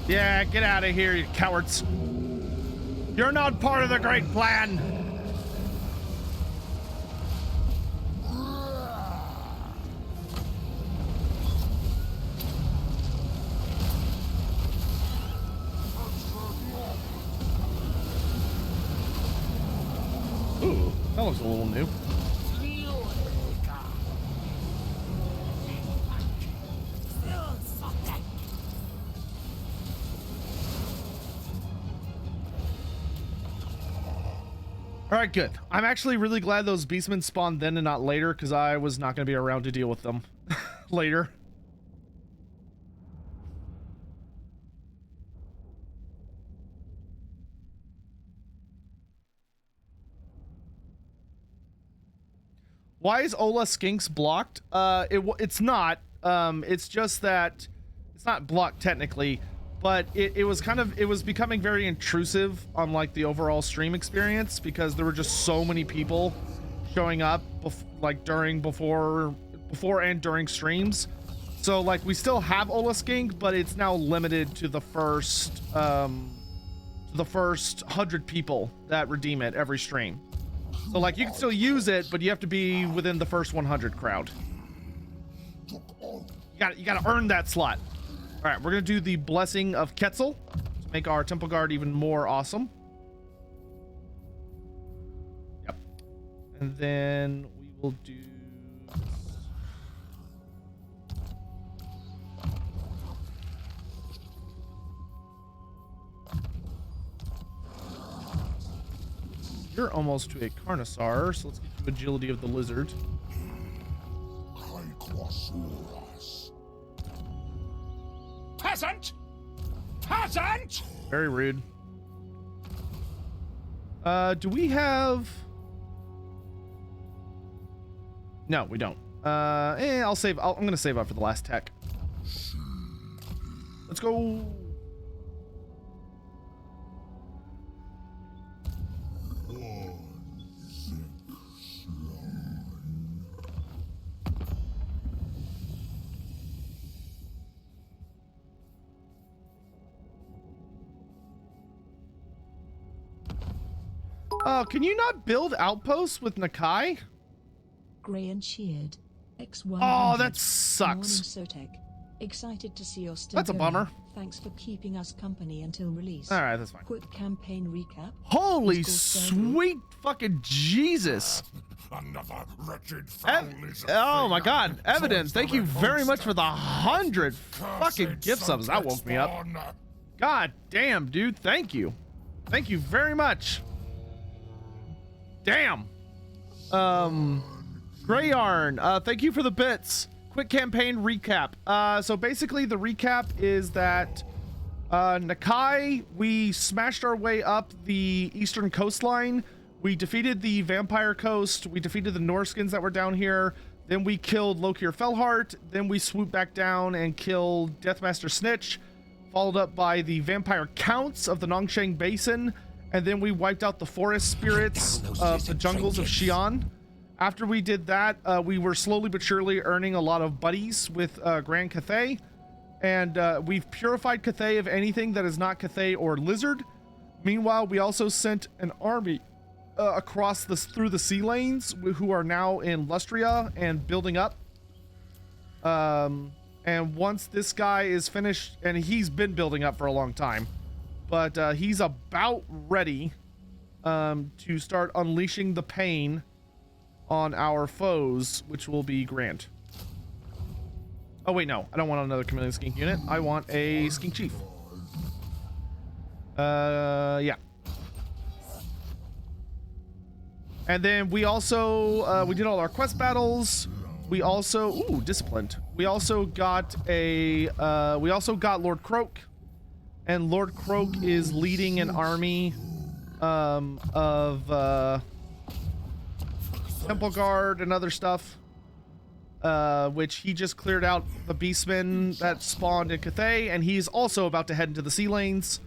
Yeah, get out of here, you cowards. You're not part of the Great Plan. Ooh, that looks a little new. All right, good. I'm actually really glad those beastmen spawned then and not later, because I was not going to be around to deal with them later. Why is Ola Skinks blocked? It's not. It's just that it's not blocked technically, but it was becoming very intrusive on like the overall stream experience because there were just so many people showing up before and during streams. So like we still have Ola Skink, but it's now limited to the first 100 people that redeem it every stream. So like you can still use it, but you have to be within the first 100 crowd. You gotta earn that slot. All right, we're gonna do the Blessing of Quetzal to make our Temple Guard even more awesome. Yep. And then we will do. You're almost to a Carnosaur, so let's get you Agility of the Lizard. Peasant! Peasant! Very rude. Do we have... No, we don't. I'm gonna save up for the last tech. Let's go. Can you not build outposts with Nakai? Grey and Sheared. X1. Oh, that sucks. Morning, Sotek. Excited to see your still That's a going. bummer. Thanks for keeping us company until release. All right, that's fine. Quick campaign recap. Holy Is Gorst sweet fucking Jesus. Another wretched foul lizard Oh thing my God, Evidence, joins the thank you red very much for the monster. 100 fucking Cursed gift subs. That woke me up. spawn. God damn, dude. Thank you. Thank you very much. Damn. Grey Yarn, thank you for the bits. Quick campaign recap. So basically the recap is that Nakai, we smashed our way up the eastern coastline. We defeated the Vampire Coast. We defeated the Norskins that were down here. Then we killed Lokir Fellheart. Then we swooped back down and killed Deathmaster Snitch, followed up by the Vampire Counts of the Nongsheng Basin. And then we wiped out the forest spirits of the jungles of Xi'an. After we did that, we were slowly but surely earning a lot of buddies with Grand Cathay. And we've purified Cathay of anything that is not Cathay or Lizard. Meanwhile, we also sent an army through the sea lanes who are now in Lustria and building up. And once this guy is finished, and he's been building up for a long time, but he's about ready to start unleashing the pain on our foes, which will be Grant. Oh wait, no, I don't want another Chameleon Skink unit. I want a Skink Chief. Yeah. And then we also we did all our quest battles. We also disciplined. We also got Lord Croak, and Lord Croak is leading an army of Temple Guard and other stuff, which he just cleared out the beastmen that spawned in Cathay, and he's also about to head into the sea lanes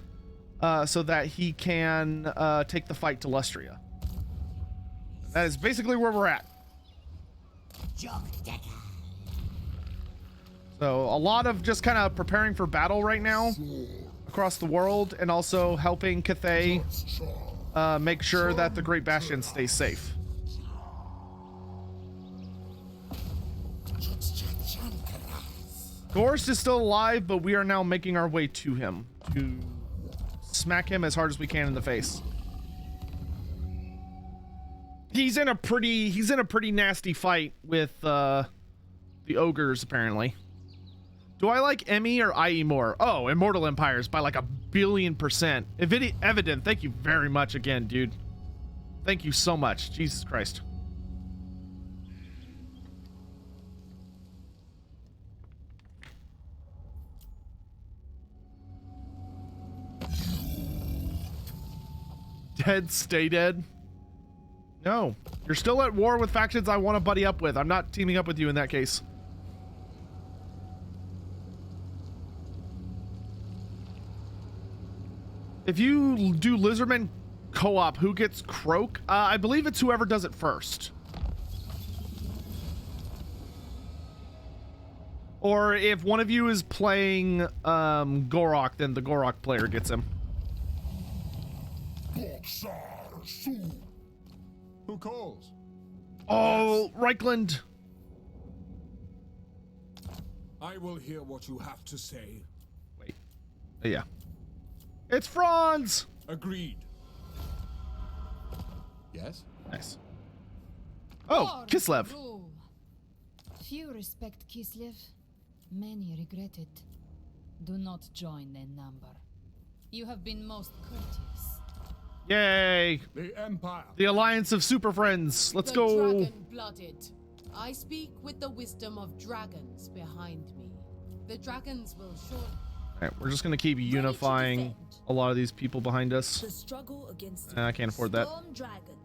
so that he can take the fight to Lustria. That is basically where we're at. So a lot of just kind of preparing for battle right now across the world, and also helping Cathay make sure that the Great Bastion stays safe. Gorst is still alive, but we are now making our way to him to smack him as hard as we can in the face. He's in a pretty nasty fight with the ogres, apparently. Do I like Emmy or IE more? Oh, Immortal Empires by like 1,000,000,000%. Evident, thank you very much again, dude. Thank you so much. Jesus Christ. Dead, stay dead. No, you're still at war with factions I want to buddy up with. I'm not teaming up with you in that case. If you do Lizardmen co-op, who gets Croak? I believe it's whoever does it first. Or if one of you is playing Gorok, then the Gorok player gets him. Who calls? Oh, Reichland. I will hear what you have to say. Wait. Yeah. It's Franz! Agreed. Yes? Nice. Oh, Kislev. Few respect Kislev, many regret it. Do not join their number. You have been most courteous. Yay! The Empire. The Alliance of Super Friends. Let's the go. Dragon-blooded. I speak with the wisdom of dragons behind me. The dragons will surely... Alright, we're just gonna keep unifying a lot of these people behind us. The struggle against I can't afford that. Storm Dragon.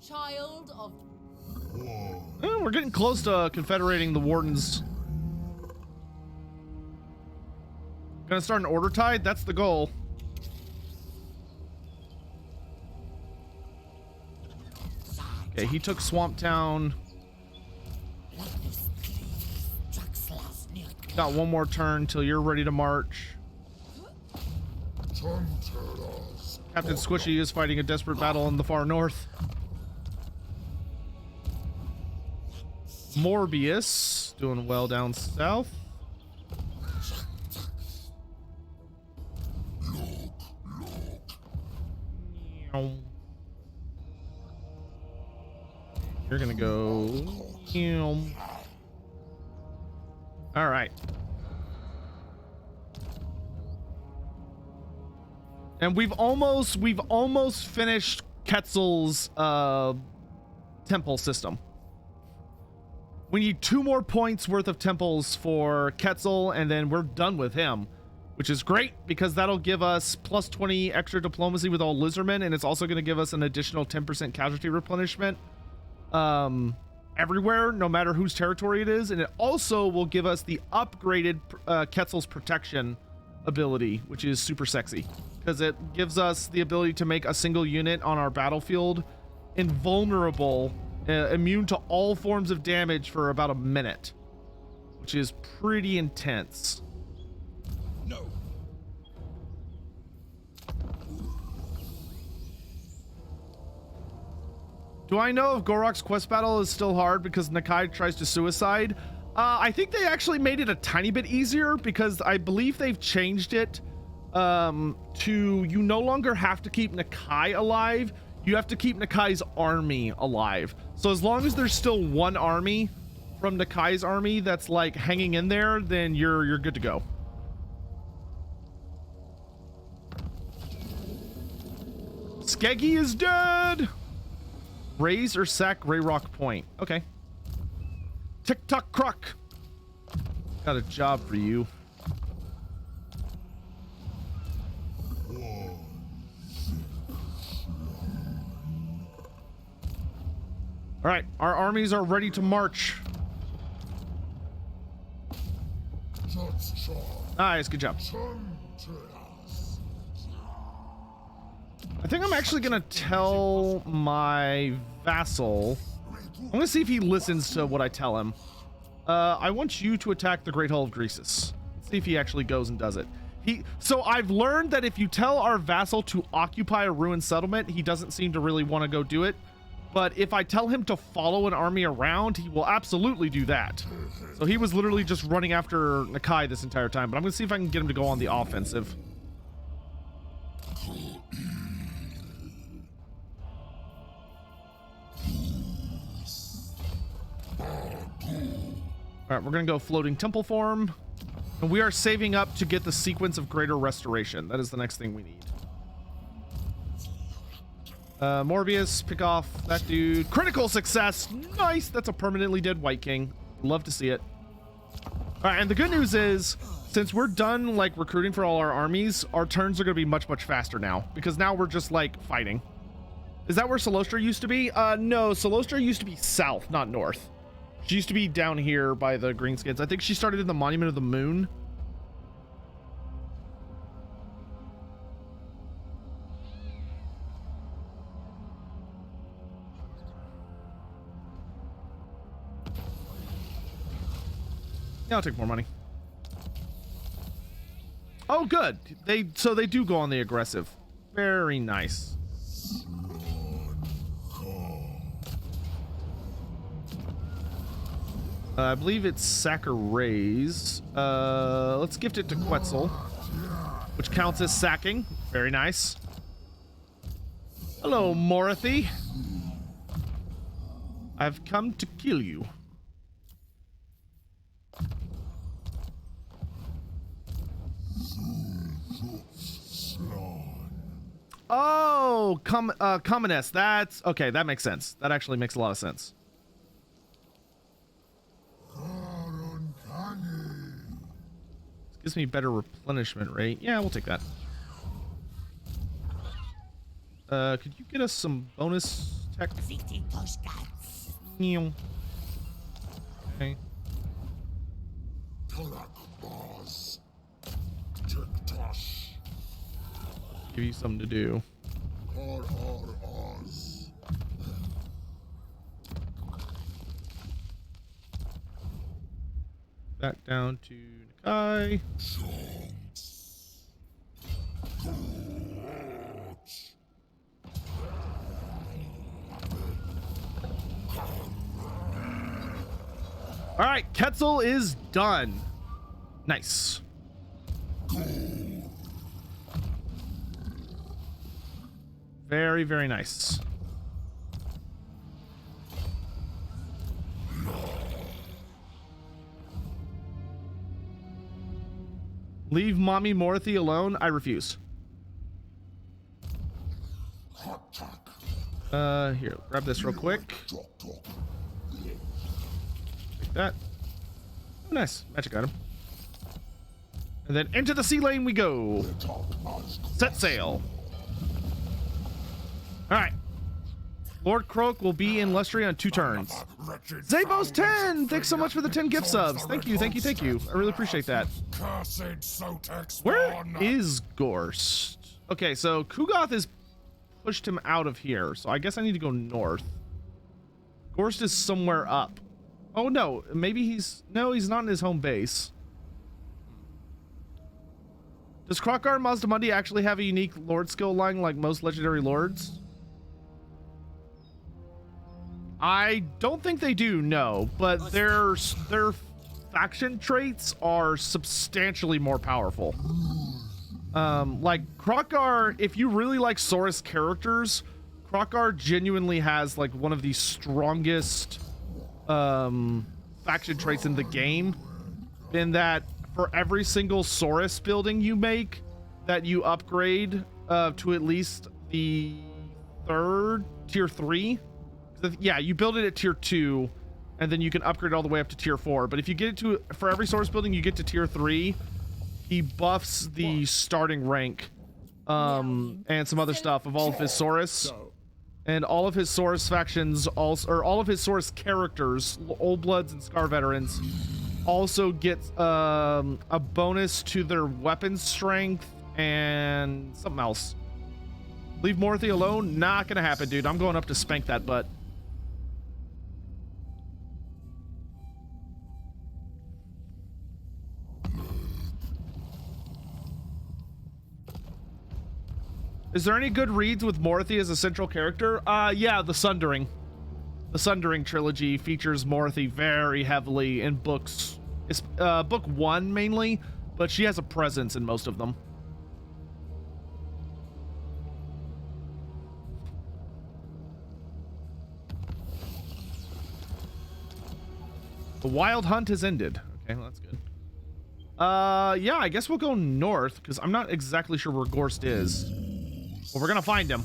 Child of... We're getting close to confederating the Wardens. Gonna start an order tide? That's the goal. Okay, he took Swamp Town. Got one more turn till you're ready to march. Captain Squishy is fighting a desperate battle in the far north. Morbius doing well down south. You're gonna go. All right. And we've almost finished Quetzal's temple system. We need 2 more points worth of temples for Quetzal, and then we're done with him, which is great because that'll give us plus 20 extra diplomacy with all Lizardmen, and it's also going to give us an additional 10% casualty replenishment everywhere, no matter whose territory it is. And it also will give us the upgraded Quetzal's protection ability, which is super sexy because it gives us the ability to make a single unit on our battlefield invulnerable, immune to all forms of damage for about a minute, which is pretty intense. No. Do I know if Gorok's quest battle is still hard because Nakai tries to suicide? I think they actually made it a tiny bit easier because I believe they've changed it to you no longer have to keep Nakai alive. You have to keep Nakai's army alive. So as long as there's still one army from Nakai's army that's like hanging in there, then you're good to go. Skeggy is dead. Raise or sack Greyrock Point. Okay. Tick-tock croc. Got a job for you. All right, our armies are ready to march. Nice, good job. I think I'm actually gonna tell my vassal. I'm gonna see if he listens to what I tell him. I want you to attack the Great Hall of Greasus. Let's see if he actually goes and does it. So I've learned that if you tell our vassal to occupy a ruined settlement, he doesn't seem to really want to go do it. But if I tell him to follow an army around, he will absolutely do that. So he was literally just running after Nakai this entire time. But I'm gonna see if I can get him to go on the offensive. All right, we're gonna go floating temple form, and we are saving up to get the sequence of greater restoration. That is the next thing we need. Morbius, pick off that dude. Critical success. Nice. That's a permanently dead White King. Love to see it. All right, and the good news is, since we're done like recruiting for all our armies, our turns are gonna be much faster now because now we're just like fighting. Is that where Solostra used to be? No, Solostra used to be south, not north. She used to be down here by the Greenskins. I think she started in the Monument of the Moon. Yeah, I'll take more money. Oh, good. So they do go on the aggressive. Very nice. I believe it's sack or raise. Let's gift it to Quetzal, which counts as sacking. Very nice. Hello, Morathy. I've come to kill you. Oh, Commoness. That's okay. That makes sense. That actually makes a lot of sense. This gives me better replenishment rate. Yeah, we'll take that. Could you get us some bonus tech? Okay. Give you something to do. Back down to Nakai. All right, Quetzal is done. Nice. Very, very nice. Leave Mommy Morathy alone. I refuse. Here, grab this real quick. Take that. Oh, nice. Magic item. And then into the sea lane we go. Set sail. All right. Lord Croak will be in Lustry on 2 turns. Zabos 10! Thanks so much for the 10 gift subs. Thank you, thank you, thank you. I really appreciate that. Where is Gorst? Okay, so Kugoth has pushed him out of here, so I guess I need to go north. Gorst is somewhere up. Oh no, maybe he's... No, he's not in his home base. Does Krokar Mazdamundi actually have a unique lord skill line like most legendary lords? I don't think they do, no, but their faction traits are substantially more powerful. Like Krokar, if you really like Saurus characters, Krokar genuinely has like one of the strongest faction traits in the game, in that for every single Saurus building you make that you upgrade to at least the tier 3. Yeah, you build it at tier 2 and then you can upgrade all the way up to tier 4. But if you get it to, for every Saurus building you get to tier 3, he buffs the starting rank and some other stuff of all of his Saurus. And all of his Saurus factions also, or all of his Saurus characters, Old Bloods and Scar Veterans, also get a bonus to their weapon strength and something else. Leave Morathy alone? Not gonna happen, dude. I'm going up to spank that butt. Is there any good reads with Morathy as a central character? Yeah, the Sundering. The Sundering trilogy features Morathy very heavily in books. It's book 1 mainly, but she has a presence in most of them. The wild hunt has ended. Okay, well, that's good. Yeah, I guess we'll go north because I'm not exactly sure where Gorst is. Well, we're gonna find him.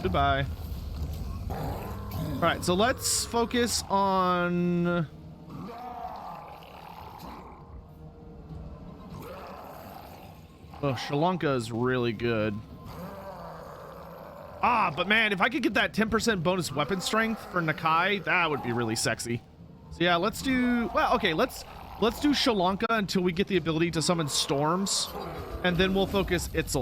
Goodbye. All right, so let's focus on... Oh, Shalanka is really good. Ah, but man, if I could get that 10% bonus weapon strength for Nakai, that would be really sexy. So yeah, let's do, well, okay, let's do Shalanka until we get the ability to summon storms, and then we'll focus Itzel.